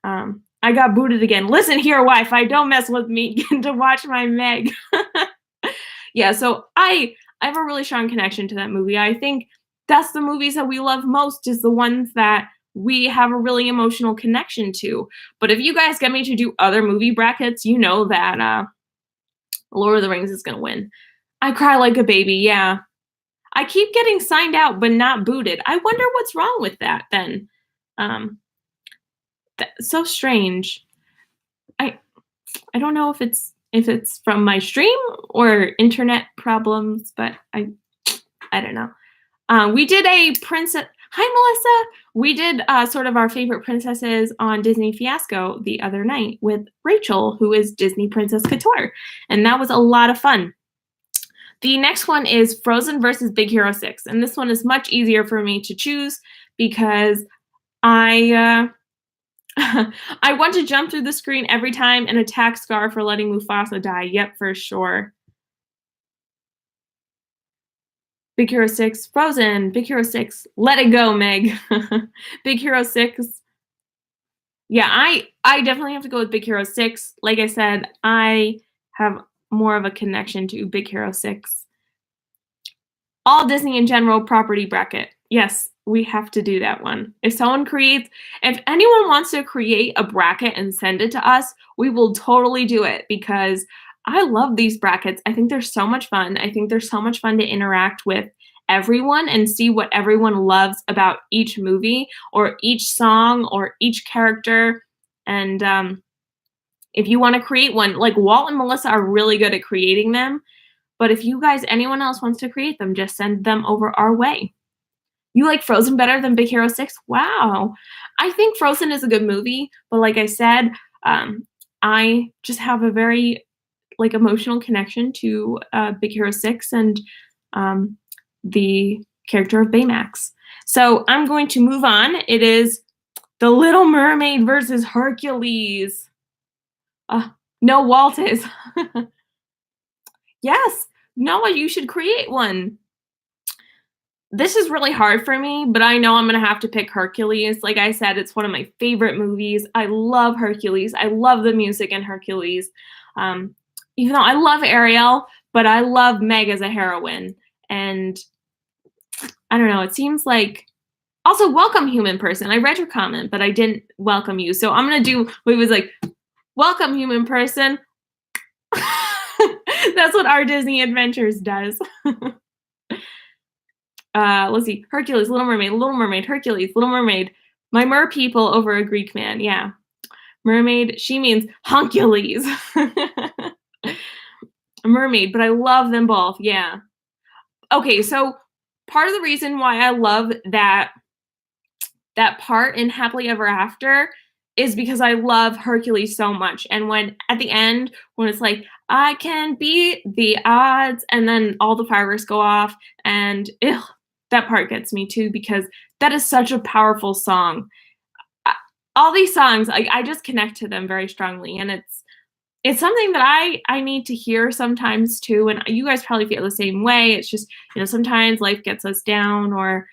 I got booted again. Listen here, Wi-Fi, don't mess with me. Get to watch my Meg. Yeah, so I have a really strong connection to that movie. I think that's the movies that we love most is the ones that we have a really emotional connection to. But if you guys get me to do other movie brackets, you know that Lord of the Rings is gonna win. I cry like a baby, yeah. I keep getting signed out but not booted. I wonder what's wrong with that then. Um, so strange. I I don't know if it's from my stream or internet problems, but I don't know. We did a princess. Hi, Melissa. We did sort of our favorite princesses on Disney Fiasco the other night with Rachel, who is Disney Princess Couture, and that was a lot of fun. The next one is Frozen versus Big Hero 6, and this one is much easier for me to choose because I I want to jump through the screen every time and attack Scar for letting Mufasa die. Yep, for sure. Big Hero 6, Frozen, Big Hero 6, Let It Go, Meg. Big Hero 6. Yeah, I definitely have to go with Big Hero 6. Like I said, I have more of a connection to Big Hero 6. All Disney in general property bracket. Yes, we have to do that one. If anyone wants to create a bracket and send it to us, we will totally do it because I love these brackets. I think they're so much fun. I think they're so much fun to interact with everyone and see what everyone loves about each movie or each song or each character. And if you want to create one, like Walt and Melissa are really good at creating them. But if you guys, anyone else wants to create them, just send them over our way. You like Frozen better than Big Hero 6? Wow. I think Frozen is a good movie, but like I said, I just have a very like emotional connection to Big Hero 6 and the character of Baymax. So I'm going to move on. It is The Little Mermaid versus Hercules. No, Walt is. Yes, Noah, you should create one. This is really hard for me, but I know I'm gonna have to pick Hercules. Like I said, it's one of my favorite movies. I love Hercules. I love the music in Hercules. Even though I love Ariel, but I love Meg as a heroine. And I don't know, it seems like also welcome human person. I read your comment, but I didn't welcome you. So I'm gonna do what it was like, welcome human person. That's what our Disney Adventures does. Let's see. Hercules, Little Mermaid, Hercules, Little Mermaid. My mer people over a Greek man. Yeah. Mermaid, she means Honkules. Mermaid, but I love them both. Yeah. Okay, so part of the reason why I love that part in Happily Ever After is because I love Hercules so much. And when at the end, when it's like, I can beat the odds, and then all the fireworks go off, and that part gets me too, because that is such a powerful song. All these songs, I just connect to them very strongly, and it's something that I need to hear sometimes too, and you guys probably feel the same way. It's just, sometimes life gets us down, or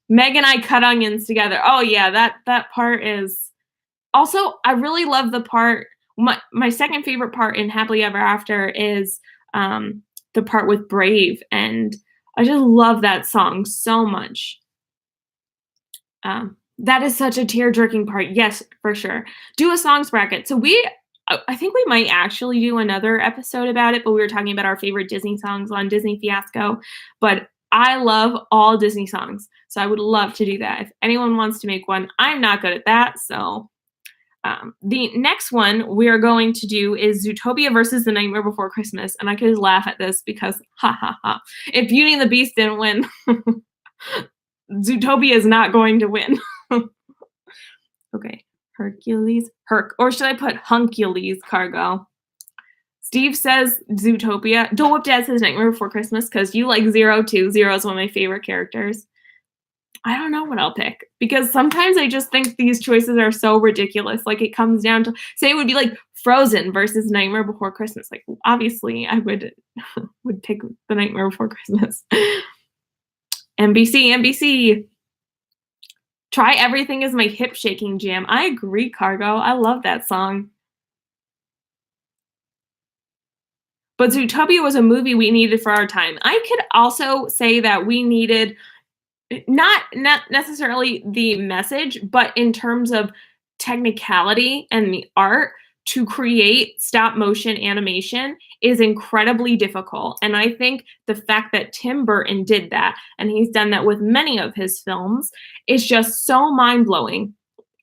Meg and I cut onions together. Oh yeah, that part is also, I really love the part. My second favorite part in Happily Ever After is the part with Brave, and I just love that song so much. That is such a tear-jerking part. Yes, for sure. Do a songs bracket. So I think we might actually do another episode about it, but we were talking about our favorite Disney songs on Disney Fiasco. But I love all Disney songs, so I would love to do that. If anyone wants to make one, I'm not good at that, so The next one we're going to do is Zootopia versus The Nightmare Before Christmas, and I could just laugh at this because, ha ha ha. If Beauty and the Beast didn't win, Zootopia is not going to win. Okay, Hercules, or should I put Huncules, Cargo? Steve says Zootopia. Dole Whip Dad says Nightmare Before Christmas because you like Zero too. Zero is one of my favorite characters. I don't know what I'll pick because sometimes I just think these choices are so ridiculous. Like it comes down to, say it would be like Frozen versus Nightmare Before Christmas. Like obviously I would pick The Nightmare Before Christmas. NBC. Try Everything is my hip shaking jam. I agree, Cargo. I love that song. But Zootopia was a movie we needed for our time. I could also say that we needed not necessarily the message, but in terms of technicality and the art, to create stop motion animation is incredibly difficult. And I think the fact that Tim Burton did that, and he's done that with many of his films, is just so mind-blowing.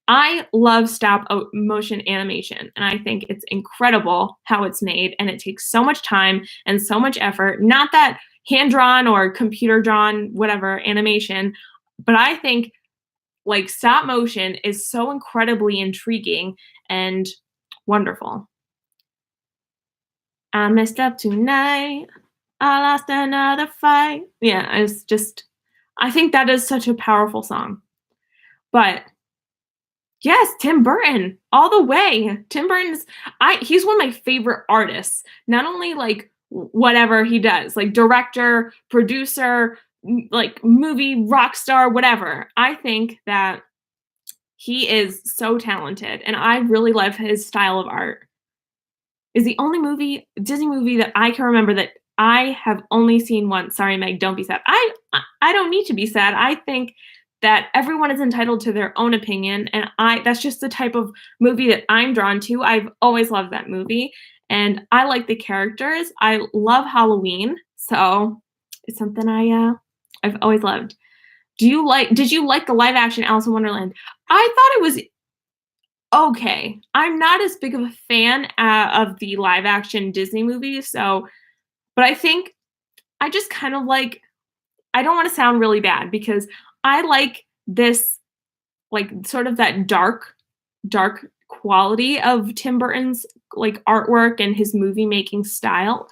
I love stop motion animation, and I think it's incredible how it's made, and it takes so much time and so much effort. Not that hand-drawn or computer-drawn, whatever, animation, but I think like stop motion is so incredibly intriguing and wonderful. I messed up tonight. I lost another fight. Yeah, I think that is such a powerful song. But yes, Tim Burton, all the way. Tim Burton's, he's one of my favorite artists. Not only like whatever he does, like director, producer, like movie, rock star, whatever. I think that he is so talented, and I really love his style of art. Is the only Disney movie that I can remember that I have only seen once. Sorry, Meg, don't be sad. I don't need to be sad. I think that everyone is entitled to their own opinion, and that's just the type of movie that I'm drawn to. I've always loved that movie, and I like the characters. I love Halloween, so it's something I've always loved. Did you like the live action Alice in Wonderland? I thought it was okay. I'm not as big of a fan of the live action Disney movies, but I think I just kind of like, I don't want to sound really bad because I like this, like sort of that dark quality of Tim Burton's like artwork and his movie making style.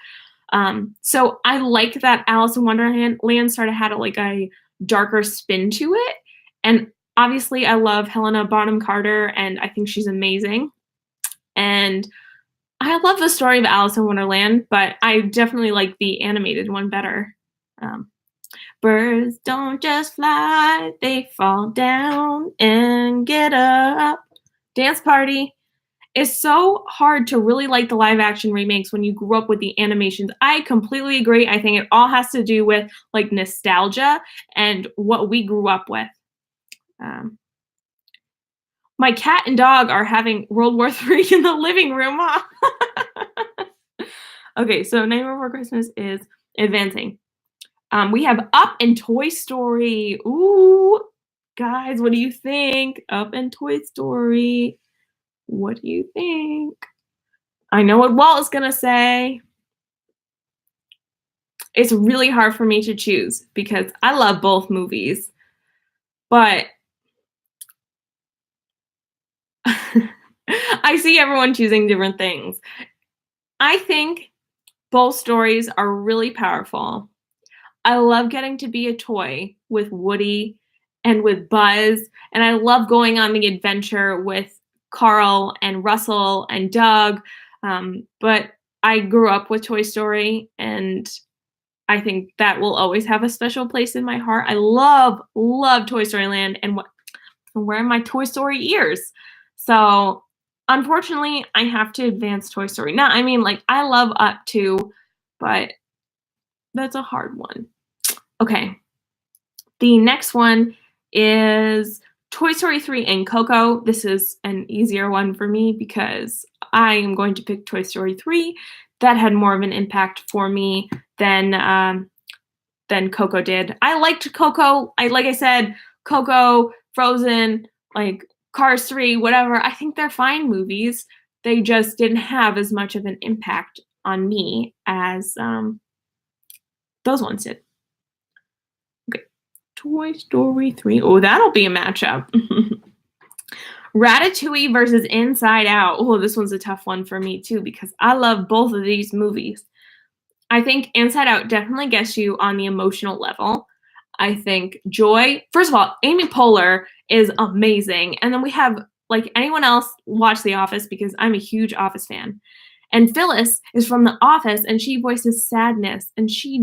So I like that Alice in Wonderland sort of had a darker spin to it. And obviously I love Helena Bonham Carter, and I think she's amazing. And I love the story of Alice in Wonderland, but I definitely like the animated one better. Birds don't just fly, they fall down and get up. Dance Party. It's so hard to really like the live action remakes when you grew up with the animations. I completely agree. I think it all has to do with like nostalgia and what we grew up with. My cat and dog are having World War III in the living room. Okay, so Nightmare Before Christmas is advancing. We have Up and Toy Story. Ooh, guys, what do you think? Up and Toy Story. What do you think? I know what Walt is gonna say. It's really hard for me to choose because I love both movies, but I see everyone choosing different things. I think both stories are really powerful. I love getting to be a toy with Woody and with Buzz, and I love going on the adventure with Carl and Russell and Doug, but I grew up with Toy Story, and I think that will always have a special place in my heart. I love Toy Story Land, and I'm wearing my Toy Story ears. So unfortunately, I have to advance Toy Story. Now, I mean, like, I love Up too, but that's a hard one. Okay. The next one is Toy Story 3 and Coco. This is an easier one for me because I am going to pick Toy Story 3. That had more of an impact for me than Coco did. I liked Coco. Like I said, Coco, Frozen, like Cars 3, whatever. I think they're fine movies. They just didn't have as much of an impact on me as those ones did. Okay. Toy Story 3. Oh, that'll be a matchup. Ratatouille versus Inside Out. Oh, this one's a tough one for me too because I love both of these movies. I think Inside Out definitely gets you on the emotional level. I think Joy, first of all, Amy Poehler is amazing. And then we have, like, anyone else watch The Office because I'm a huge Office fan. And Phyllis is from The Office and she voices Sadness and she's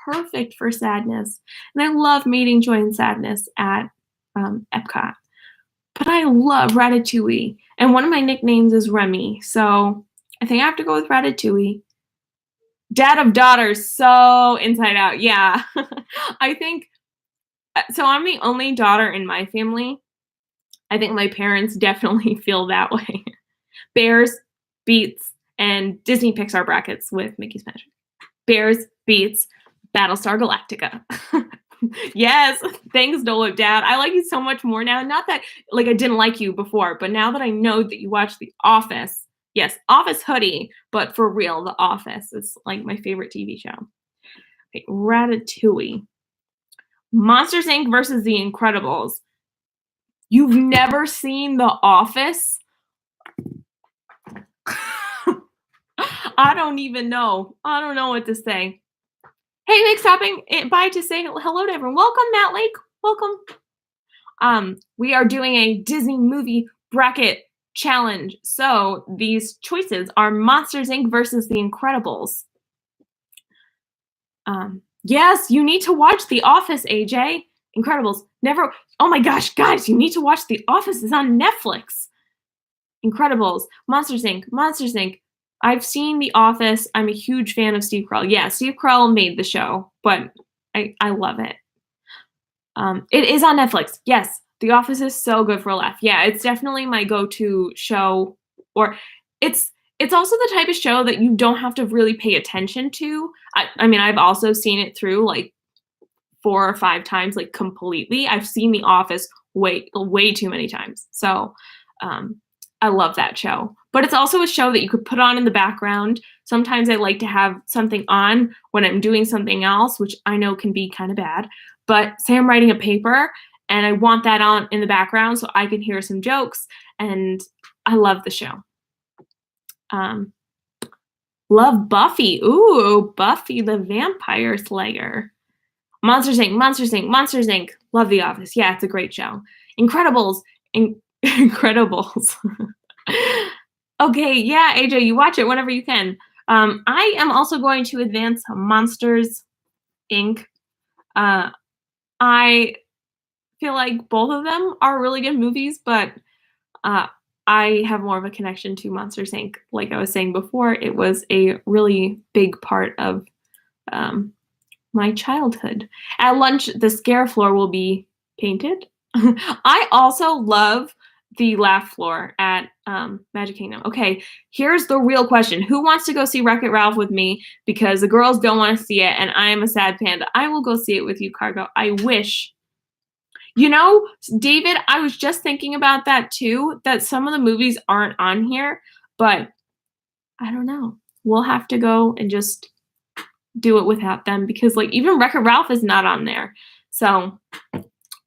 perfect for Sadness. And I love meeting Joy and Sadness at Epcot. But I love Ratatouille. And one of my nicknames is Remy. So I think I have to go with Ratatouille. Dad of Daughters, so Inside Out. Yeah. I think, so I'm the only daughter in my family. I think my parents definitely feel that way. Bears, Beats, and Disney Pixar brackets with Mickey's Magic. Bears, Beats, Battlestar Galactica. Yes, thanks, Dolo Dad. I like you so much more now. Not that, like, I didn't like you before, but now that I know that you watch The Office, yes, Office hoodie, but for real, The Office is like my favorite TV show. Okay, Ratatouille. Monsters, Inc. versus The Incredibles. You've never seen The Office? I don't even know. I don't know what to say. Hey, Nick, stopping by to say hello to everyone. Welcome, Matt Lake. Welcome. We are doing a Disney movie bracket challenge. So these choices are Monsters, Inc. versus The Incredibles. Yes, you need to watch The Office, AJ. Incredibles. Never. Oh my gosh, guys, you need to watch The Office. It's on Netflix. Incredibles. Monsters, Inc. Monsters, Inc. I've seen The Office. I'm a huge fan of Steve Carell. Yeah, Steve Carell made the show, but I love it. It is on Netflix. Yes, The Office is so good for a laugh. Yeah, it's definitely my go-to show. Or it's also the type of show that you don't have to really pay attention to. I mean, I've also seen it through like 4 or 5 times, like completely. I've seen The Office way too many times. So I love that show. But it's also a show that you could put on in the background. Sometimes I like to have something on when I'm doing something else, which I know can be kind of bad. But say I'm writing a paper and I want that on in the background so I can hear some jokes. And I love the show. Love Buffy. Ooh, Buffy the Vampire Slayer. Monsters, Inc. Monsters, Inc. Monsters, Inc. Love The Office. Yeah, it's a great show. Incredibles. Incredibles. Okay, yeah, AJ, you watch it whenever you can. I am also going to advance Monsters, Inc. I feel like both of them are really good movies, but I have more of a connection to Monsters, Inc. Like I was saying before, it was a really big part of my childhood. At lunch, the scare floor will be painted. I also love the laugh floor at Magic Kingdom. Okay, here's the real question. Who wants to go see Wreck-It Ralph with me? Because the girls don't want to see it, and I am a sad panda. I will go see it with you, Cargo. I wish. You know, David, I was just thinking about that too, that some of the movies aren't on here, but I don't know. We'll have to go and just do it without them because, like, even Wreck-It Ralph is not on there. So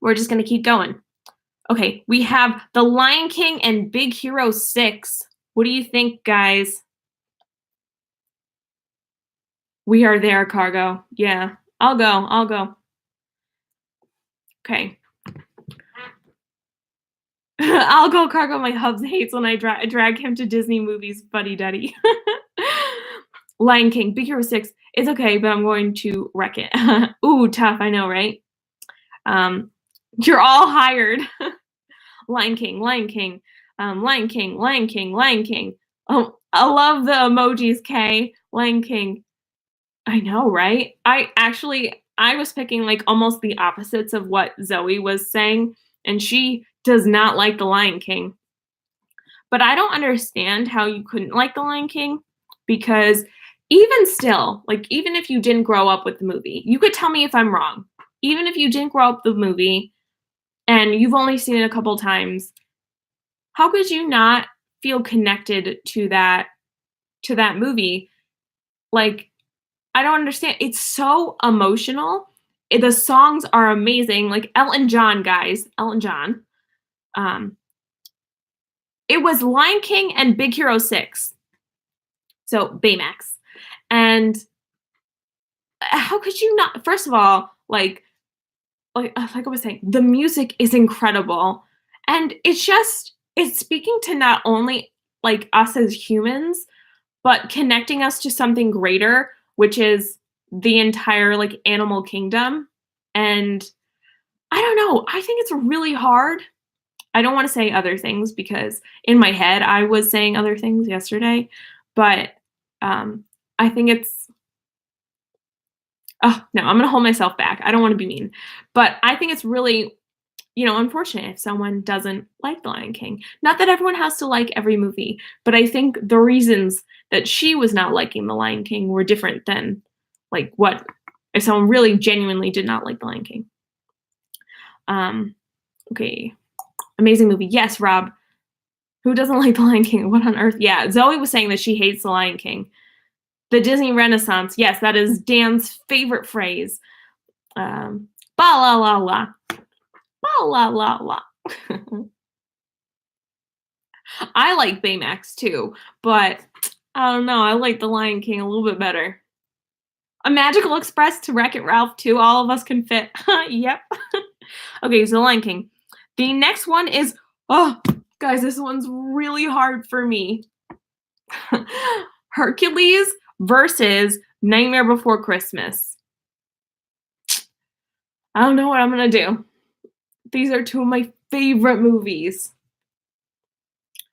we're just going to keep going. Okay, we have The Lion King and Big Hero 6. What do you think, guys? We are there, Cargo. Yeah, I'll go. Okay. I'll go, Cargo. My hubs hates when I drag him to Disney movies, buddy-duddy. Lion King, Big Hero 6. It's okay, but I'm going to wreck it. Ooh, tough, I know, right? You're all hired. Lion King, Lion King, Lion King, Lion King, Lion King. Oh, I love the emojis, Kay. Lion King. I know, right? I was picking like almost the opposites of what Zoe was saying, and she does not like The Lion King. But I don't understand how you couldn't like The Lion King, because even still, like, even if you didn't grow up with the movie, you could tell me if I'm wrong. Even if you didn't grow up with the movie and you've only seen it a couple times, how could you not feel connected to that movie? Like, I don't understand. It's so emotional. The songs are amazing. Like Elton John, guys, Elton John. Um, it was Lion King and Big Hero 6. So Baymax. And how could you not? First of all, like I was saying, the music is incredible, and it's speaking to not only like us as humans, but connecting us to something greater, which is the entire like animal kingdom. And I don't know, I think it's really hard. I don't want to say other things because in my head I was saying other things yesterday, but I think it's oh no, I'm gonna hold myself back. I don't want to be mean, but I think it's really, unfortunate if someone doesn't like The Lion King. Not that everyone has to like every movie, but I think the reasons that she was not liking The Lion King were different than like what if someone really genuinely did not like The Lion King. Okay. Amazing movie. Yes, Rob. Who doesn't like The Lion King? What on earth? Yeah, Zoe was saying that she hates The Lion King. The Disney Renaissance. Yes, that is Dan's favorite phrase. Ba la la la. Ba la la la. I like Baymax too, but I don't know. I like The Lion King a little bit better. A Magical Express to Wreck-It Ralph too. All of us can fit. Yep. Okay, so The Lion King. The next one is, oh, guys, this one's really hard for me. Hercules versus Nightmare Before Christmas. I don't know what I'm going to do. These are two of my favorite movies.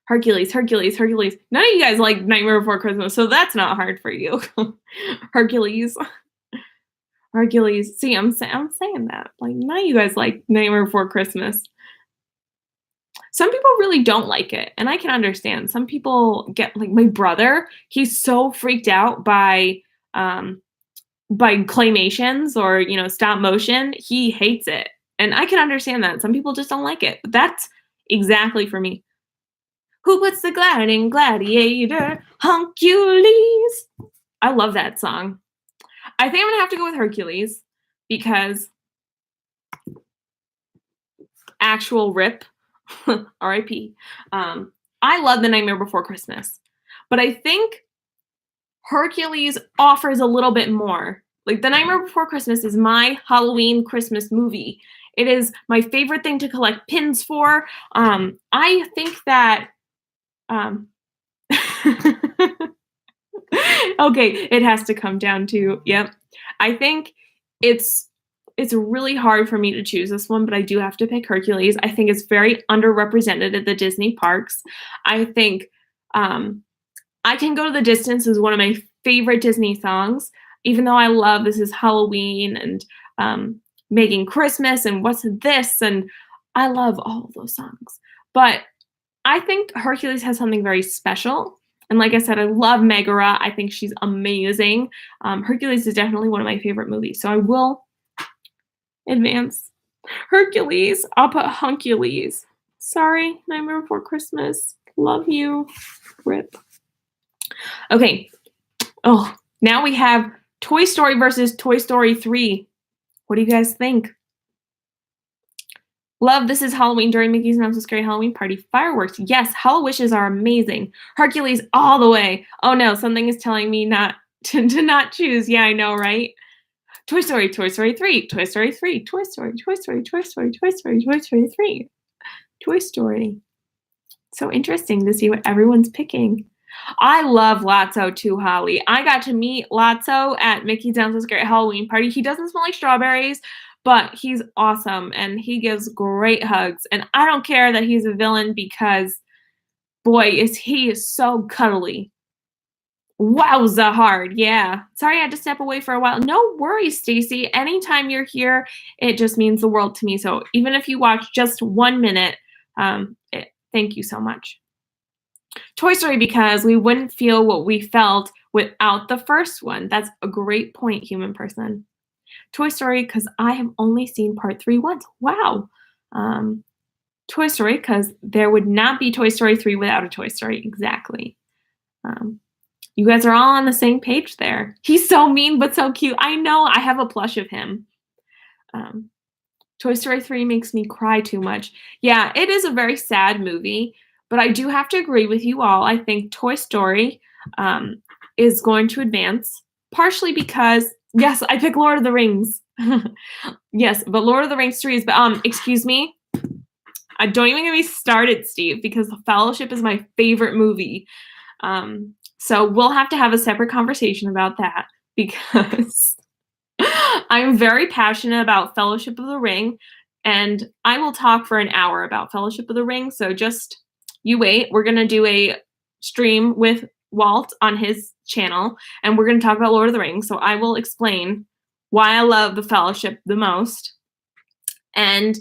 Hercules, Hercules, Hercules. None of you guys like Nightmare Before Christmas, so that's not hard for you. Hercules. Hercules. See, I'm saying that. Like, none of you guys like Nightmare Before Christmas. Some people really don't like it, and I can understand. Some people get, like my brother, he's so freaked out by claymations or, stop motion. He hates it. And I can understand that. Some people just don't like it. But that's exactly for me. Who puts the gliding gladiator? Hercules. I love that song. I think I'm going to have to go with Hercules because actual rip. R.I.P. I love The Nightmare Before Christmas, but I think Hercules offers a little bit more. Like, The Nightmare Before Christmas is my Halloween Christmas movie. It is my favorite thing to collect pins for. I think that okay, it has to come down to, yep. I think it's really hard for me to choose this one, but I do have to pick Hercules. I think it's very underrepresented at the Disney parks. I think I Can Go to the Distance is one of my favorite Disney songs, even though I love This Is Halloween and Making Christmas and What's This, and I love all of those songs. But I think Hercules has something very special. And like I said, I love Megara. I think she's amazing. Hercules is definitely one of my favorite movies. So I will advance Hercules. I'll put Huncules. Sorry, Nightmare Before Christmas. Love you. Rip. Okay. Oh, now we have Toy Story versus Toy Story 3. What do you guys think? Love This Is Halloween during Mickey's Not So Scary Halloween Party. Fireworks. Yes, Hallowishes are amazing. Hercules all the way. Oh no, something is telling me not to not choose. Yeah, I know, right? Toy Story, Toy Story 3, Toy Story 3, Toy Story, Toy Story, Toy Story, Toy Story, Toy Story 3. Toy Story. So interesting to see what everyone's picking. I love Lotso too, Holly. I got to meet Lotso at Mickey's Not So Scary Halloween Party. He doesn't smell like strawberries, but he's awesome and he gives great hugs. And I don't care that he's a villain because, boy, he is so cuddly. Wowza hard. Yeah. Sorry I had to step away for a while. No worries, Stacy. Anytime you're here, it just means the world to me. So even if you watch just 1 minute, thank you so much. Toy Story because we wouldn't feel what we felt without the first one. That's a great point, human person. Toy Story because I have only seen part 3 once. Wow. Toy Story, because there would not be Toy Story 3 without a Toy Story. Exactly. Um, you guys are all on the same page there. He's so mean, but so cute. I know, I have a plush of him. Toy Story 3 makes me cry too much. Yeah, it is a very sad movie, but I do have to agree with you all. I think Toy Story is going to advance, partially because, yes, I pick Lord of the Rings. Yes, but Lord of the Rings 3 is, excuse me, don't even get me started, Steve, because The Fellowship is my favorite movie. So we'll have to have a separate conversation about that, because I'm very passionate about Fellowship of the Ring, and I will talk for an hour about Fellowship of the Ring, so just you wait. We're going to do a stream with Walt on his channel, and we're going to talk about Lord of the Rings, so I will explain why I love the Fellowship the most. And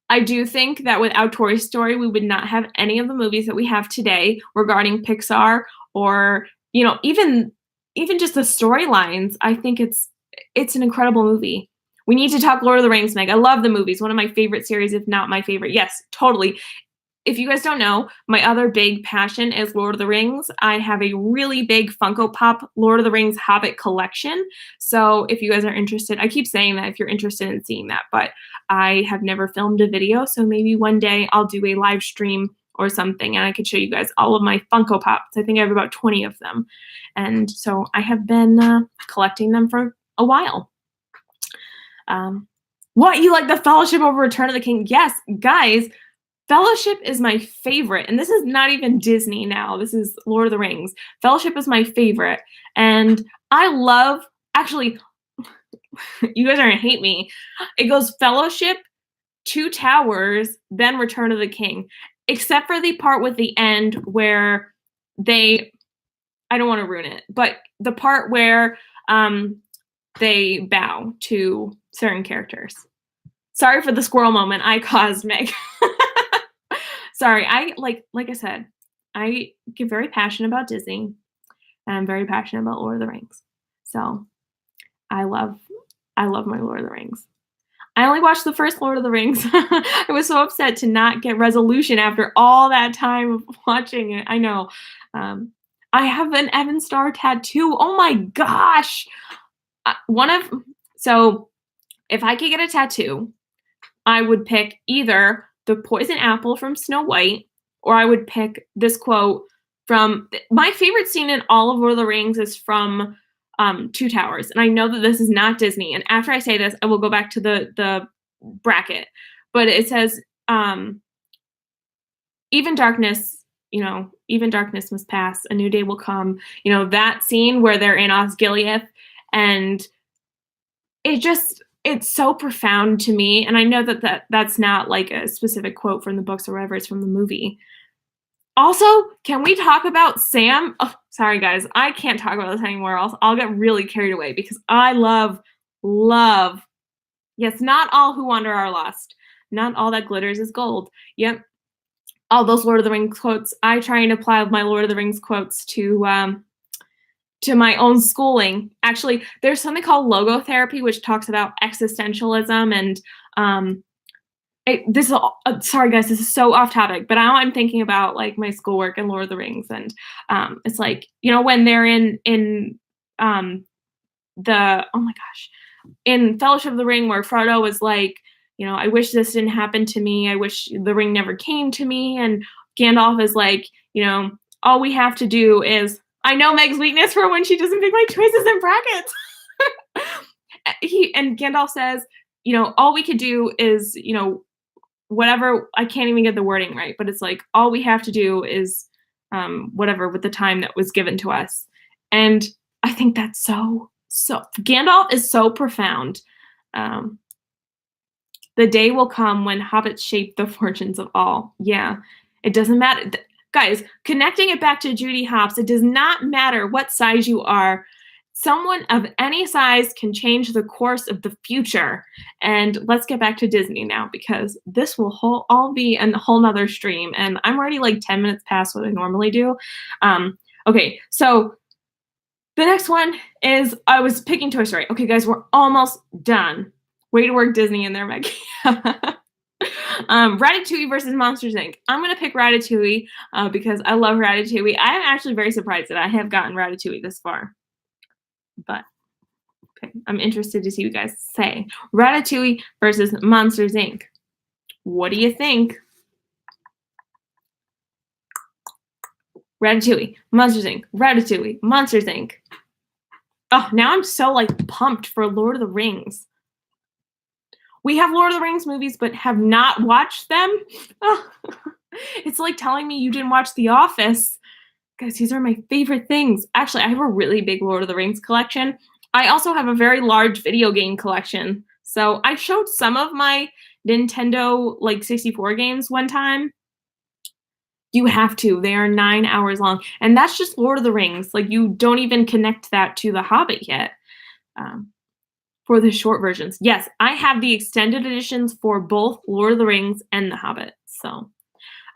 I do think that without Toy Story, we would not have any of the movies that we have today regarding Pixar, or, you know, even just the storylines. I think it's an incredible movie. We need to talk Lord of the Rings, Meg. I love the movies. One of my favorite series, if not my favorite. Yes, totally. If you guys don't know, my other big passion is Lord of the Rings. I have a really big Funko Pop Lord of the Rings Hobbit collection. So if you guys are interested, I keep saying that if you're interested in seeing that, but I have never filmed a video. So maybe one day I'll do a live stream or something, and I could show you guys all of my Funko Pops. I think I have about 20 of them. And so I have been collecting them for a while. What, you like the Fellowship over Return of the King? Yes, guys, Fellowship is my favorite, and this is not even Disney now. This is Lord of the Rings. Fellowship is my favorite, and I love, actually, you guys are gonna hate me. It goes Fellowship, Two Towers, then Return of the King, except for the part with the end where I don't want to ruin it, but the part where they bow to certain characters. Sorry for the squirrel moment I caused, Meg. Sorry, like I said, I get very passionate about Disney, and I'm very passionate about Lord of the Rings. So I love my Lord of the Rings. I only watched the first Lord of the Rings. I was so upset to not get resolution after all that time of watching it. I know. I have an Evan Star tattoo. Oh my gosh. So if I could get a tattoo, I would pick either the poison apple from Snow White, or I would pick this quote from, my favorite scene in all of Lord of the Rings is from Two Towers. And I know that this is not Disney. And after I say this, I will go back to the bracket. But it says, even darkness must pass. A new day will come. You know, that scene where they're in Osgiliath, and it's so profound to me. And I know that's not like a specific quote from the books or whatever, it's from the movie. Also, can we talk about Sam? Oh, sorry guys, I can't talk about this anymore. I'll get really carried away, because I love, yes, not all who wander are lost. Not all that glitters is gold. Yep. All those Lord of the Rings quotes. I try and apply my Lord of the Rings quotes to my own schooling. Actually, there's something called logotherapy, which talks about existentialism, and sorry guys, this is so off topic, but now I'm thinking about like my schoolwork and Lord of the Rings, and it's like, you know, when they're in Fellowship of the Ring, where Frodo was like, you know, I wish this didn't happen to me. I wish the ring never came to me. And Gandalf is like, you know, all we have to do is, I know Meg's weakness for when she doesn't pick my choices in brackets. And Gandalf says, you know, all we could do is, you know, whatever, I can't even get the wording right, but it's like, all we have to do is whatever with the time that was given to us. And I think that's so Gandalf is so profound. The day will come when hobbits shape the fortunes of all. Yeah, it doesn't matter. Guys, connecting it back to Judy Hopps, it does not matter what size you are. Someone of any size can change the course of the future. And let's get back to Disney now, because this will all be a whole nother stream. And I'm already like 10 minutes past what I normally do. Okay, so the next one is, I was picking Toy Story. Okay, guys, we're almost done. Way to work Disney in there, Meg. Ratatouille versus Monsters, Inc. I'm going to pick Ratatouille because I love Ratatouille. I am actually very surprised that I have gotten Ratatouille this far. But okay, I'm interested to see what you guys say. Ratatouille versus Monsters, Inc. What do you think? Ratatouille, Monsters, Inc. Ratatouille, Monsters, Inc. Oh, now I'm so like pumped for Lord of the Rings. We have Lord of the Rings movies, but have not watched them. Oh, it's like telling me you didn't watch The Office. Guys, these are my favorite things. Actually, I have a really big Lord of the Rings collection. I also have a very large video game collection. So I showed some of my Nintendo like 64 games one time. You have to. They are 9 hours long. And that's just Lord of the Rings. Like, you don't even connect that to The Hobbit yet. For the short versions. Yes, I have the extended editions for both Lord of the Rings and The Hobbit. So,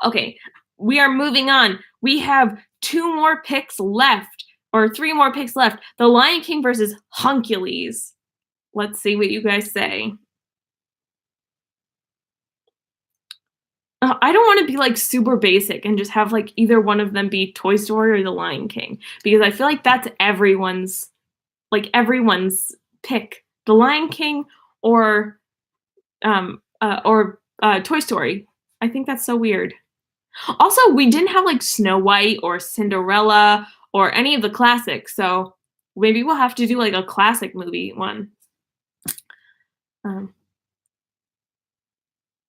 okay, we are moving on. We have 2 more picks left, or 3 more picks left. The Lion King versus Hercules. Let's see what you guys say. I don't want to be like super basic and just have like either one of them be Toy Story or The Lion King, because I feel like that's everyone's pick. The Lion King or Toy Story. I think that's so weird. Also, we didn't have like Snow White or Cinderella or any of the classics, so maybe we'll have to do like a classic movie one.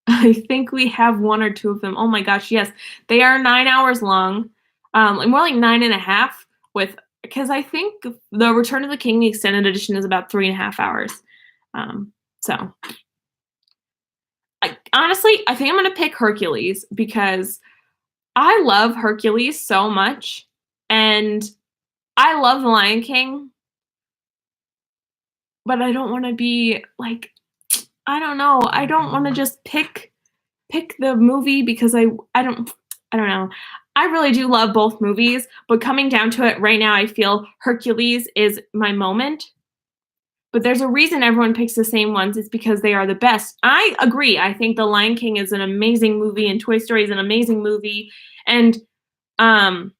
I think we have 1 or 2 of them. Oh my gosh, yes. They are 9 hours long. More like 9.5 because I think the Return of the King, the extended edition, is about 3.5 hours. So honestly, I think I'm going to pick Hercules because I love Hercules so much, and I love The Lion King, but I don't want to be like, I don't know. I don't want to just pick the movie because I don't know. I really do love both movies, but coming down to it right now, I feel Hercules is my moment. But there's a reason everyone picks the same ones. It's because they are the best. I agree. I think The Lion King is an amazing movie, and Toy Story is an amazing movie. And I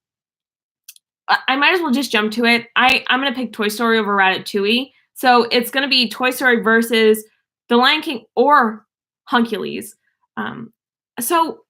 might as well just jump to it. I'm going to pick Toy Story over Ratatouille. So it's going to be Toy Story versus The Lion King or Hercules. So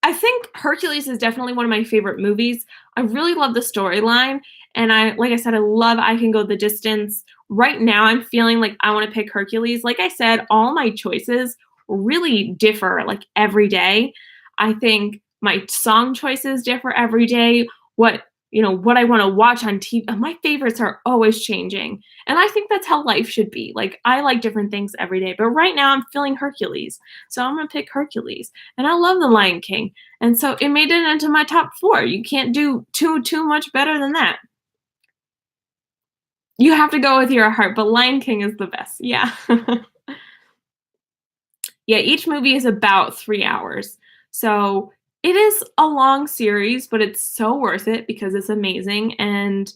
I think Hercules is definitely one of my favorite movies. I really love the storyline. And like I said, I love I Can Go the Distance. Right now, I'm feeling like I want to pick Hercules. Like I said, all my choices really differ like every day. I think my song choices differ every day. What I want to watch on TV. My favorites are always changing. And I think that's how life should be. Like, I like different things every day. But right now, I'm feeling Hercules. So I'm going to pick Hercules. And I love The Lion King. And so it made it into my top 4. You can't do too much better than that. You have to go with your heart, but Lion King is the best. Yeah. Yeah, each movie is about 3 hours. So it is a long series, but it's so worth it because it's amazing. And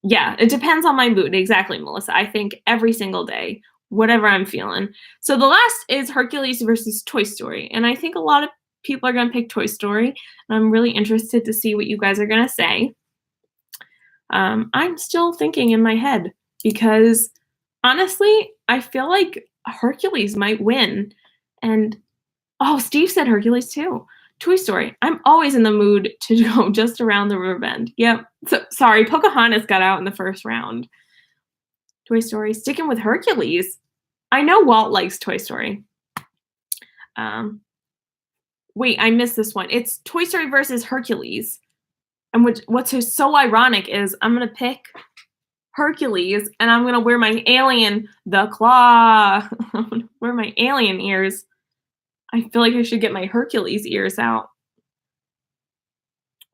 yeah, it depends on my mood. Exactly, Melissa. I think every single day, whatever I'm feeling. So the last is Hercules versus Toy Story. And I think a lot of people are going to pick Toy Story. And I'm really interested to see what you guys are going to say. I'm still thinking in my head because honestly, I feel like Hercules might win. And Steve said Hercules too. Toy Story. I'm always in the mood to go just around the river bend. Yep. So, sorry, Pocahontas got out in the first round. Toy Story. Sticking with Hercules. I know Walt likes Toy Story. Wait, I missed this one. It's Toy Story versus Hercules. And what's so ironic is I'm going to pick Hercules and I'm going to wear my alien, the claw. I'm going to wear my alien ears. I feel like I should get my Hercules ears out.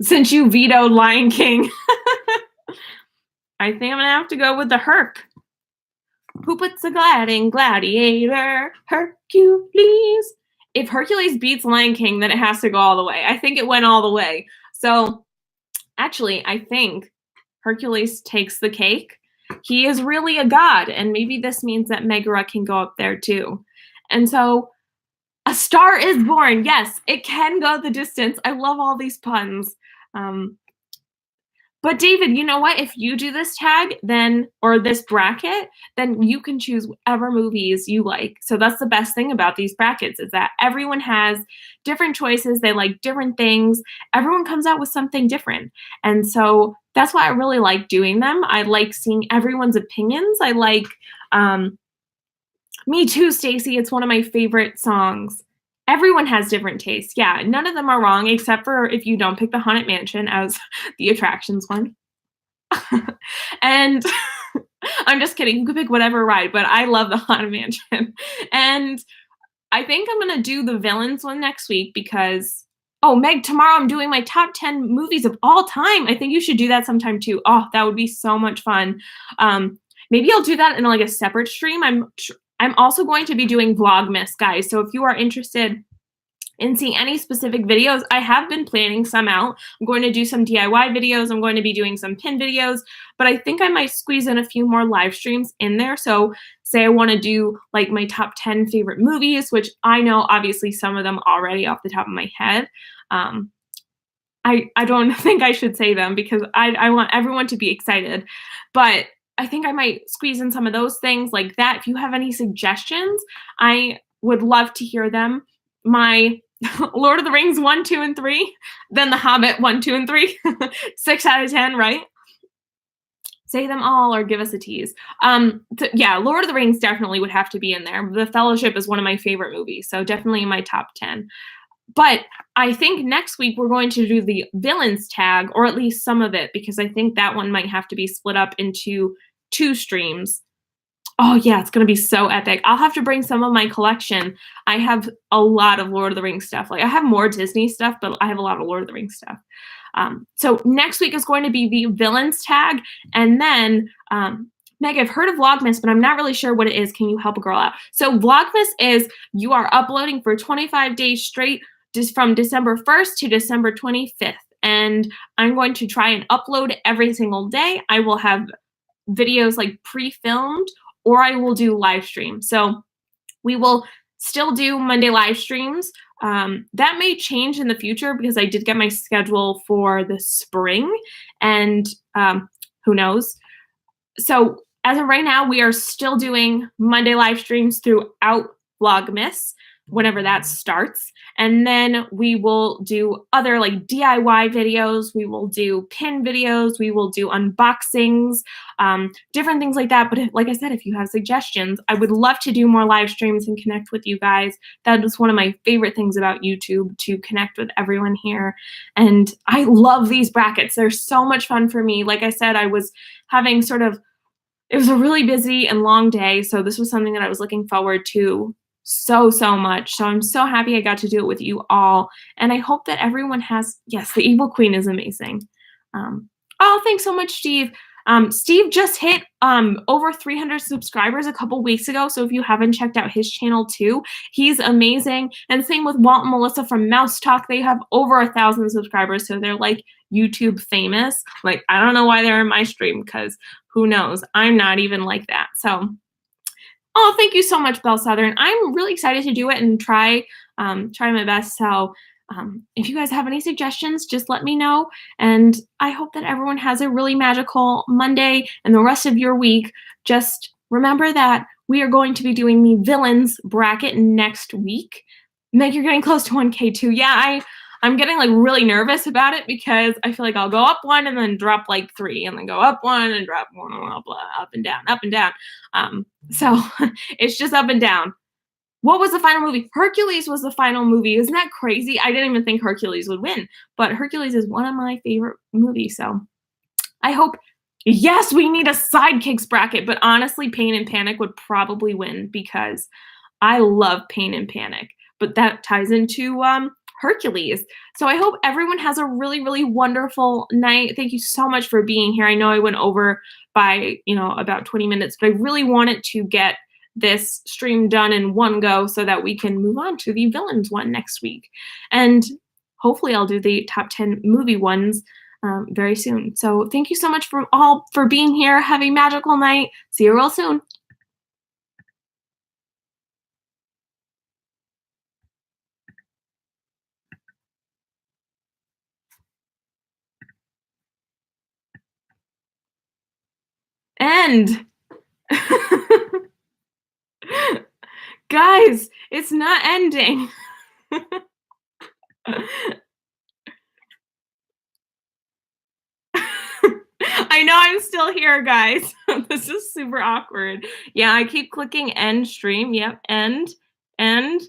Since you vetoed Lion King. I think I'm going to have to go with the Herc. Who puts a glad in Gladiator? Hercules. If Hercules beats Lion King, then it has to go all the way. I think it went all the way. So, actually, I think Hercules takes the cake. He is really a god, and maybe this means that Megara can go up there too. And so, A Star is Born. Yes, it can go the distance. I love all these puns. Um, but David, you know what? If you do this tag, then or this bracket, then you can choose whatever movies you like. So that's the best thing about these brackets is that everyone has different choices. They like different things. Everyone comes out with something different. And so that's why I really like doing them. I like seeing everyone's opinions. I like Me Too, Stacy. It's one of my favorite songs. Everyone has different tastes. Yeah, none of them are wrong except for if you don't pick the Haunted Mansion as the attractions one. And I'm just kidding. You could pick whatever ride, but I love the Haunted Mansion. And I think I'm gonna do the villains one next week because oh, Meg, tomorrow I'm doing my top 10 movies of all time. I think you should do that sometime too. Oh, that would be so much fun. Maybe I'll do that in like a separate stream. I'm also going to be doing Vlogmas, guys. So if you are interested in seeing any specific videos, I have been planning some out. I'm going to do some DIY videos. I'm going to be doing some pin videos, but I think I might squeeze in a few more live streams in there. So say I want to do like my top 10 favorite movies, which I know obviously some of them already off the top of my head. I don't think I should say them because I want everyone to be excited, but I think I might squeeze in some of those things like that. If you have any suggestions, I would love to hear them. My Lord of the Rings 1, 2, and 3, then The Hobbit 1, 2, and 3. 6 out of 10, right? Say them all or give us a tease. Yeah, Lord of the Rings definitely would have to be in there. The Fellowship is one of my favorite movies, so definitely in my top 10. But I think next week we're going to do the villains tag, or at least some of it, because I think that one might have to be split up into 2 streams. Oh yeah, it's gonna be so epic. I'll have to bring some of my collection. I have a lot of Lord of the Rings stuff. Like I have more Disney stuff, but I have a lot of Lord of the Rings stuff. So next week is going to be the villains tag, and then Meg, I've heard of Vlogmas, but I'm not really sure what it is. Can you help a girl out? So Vlogmas is you are uploading for 25 days straight, just from December 1st to December 25th. And I'm going to try and upload every single day. I will have videos like pre-filmed or I will do live streams. So we will still do Monday live streams. That may change in the future because I did get my schedule for the spring and who knows. So as of right now, we are still doing Monday live streams throughout Vlogmas whenever that starts. And then we will do other like DIY videos. We will do pin videos. We will do unboxings, different things like that. But like I said, if you have suggestions, I would love to do more live streams and connect with you guys. That is one of my favorite things about YouTube, to connect with everyone here. And I love these brackets. They're so much fun for me. Like I said, I was having it was a really busy and long day. So this was something that I was looking forward to so much. So I'm so happy I got to do it with you all. And I hope that everyone has, yes, the Evil Queen is amazing. Oh, thanks so much, Steve. Steve just hit over 300 subscribers a couple weeks ago. So if you haven't checked out his channel too, he's amazing. And same with Walt and Melissa from Mouse Talk. They have over 1,000 subscribers. So they're like YouTube famous. Like, I don't know why they're in my stream because who knows? I'm not even like that. So oh, thank you so much, Belle Southern. I'm really excited to do it and try my best. So if you guys have any suggestions, just let me know. And I hope that everyone has a really magical Monday and the rest of your week. Just remember that we are going to be doing the villains bracket next week. Meg, you're getting close to 1K too. Yeah, I'm getting like really nervous about it because I feel like I'll go up 1 and then drop like 3 and then go up 1 and drop 1, blah, blah, up and down, up and down. So it's just up and down. What was the final movie? Hercules was the final movie. Isn't that crazy? I didn't even think Hercules would win, but Hercules is one of my favorite movies. So I hope, yes, we need a sidekicks bracket, but honestly, Pain and Panic would probably win because I love Pain and Panic, but that ties into Hercules. So I hope everyone has a really, really wonderful night. Thank you so much for being here. I know I went over by, about 20 minutes, but I really wanted to get this stream done in one go so that we can move on to the villains one next week. And hopefully I'll do the top 10 movie ones very soon. So thank you so much for being here. Have a magical night. See you real soon. end. Guys, it's not ending. I know I'm still here, guys. This is super awkward. Yeah, I keep clicking end stream. Yep, end, end.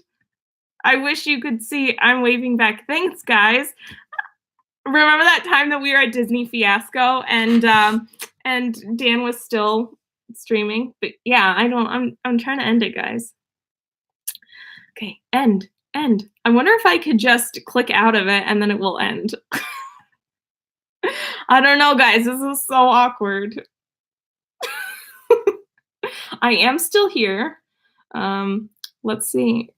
I wish you could see I'm waving back. Thanks, guys. Remember that time that we were at Disney Fiasco and Dan was still streaming? But yeah, I'm trying to end it, guys. Okay, end, end. I wonder if I could just click out of it and then it will end. I don't know, guys. This is so awkward. I am still here. Let's see.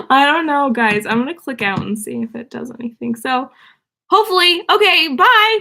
I don't know, guys. I'm gonna click out and see if it does anything. So hopefully, okay, bye.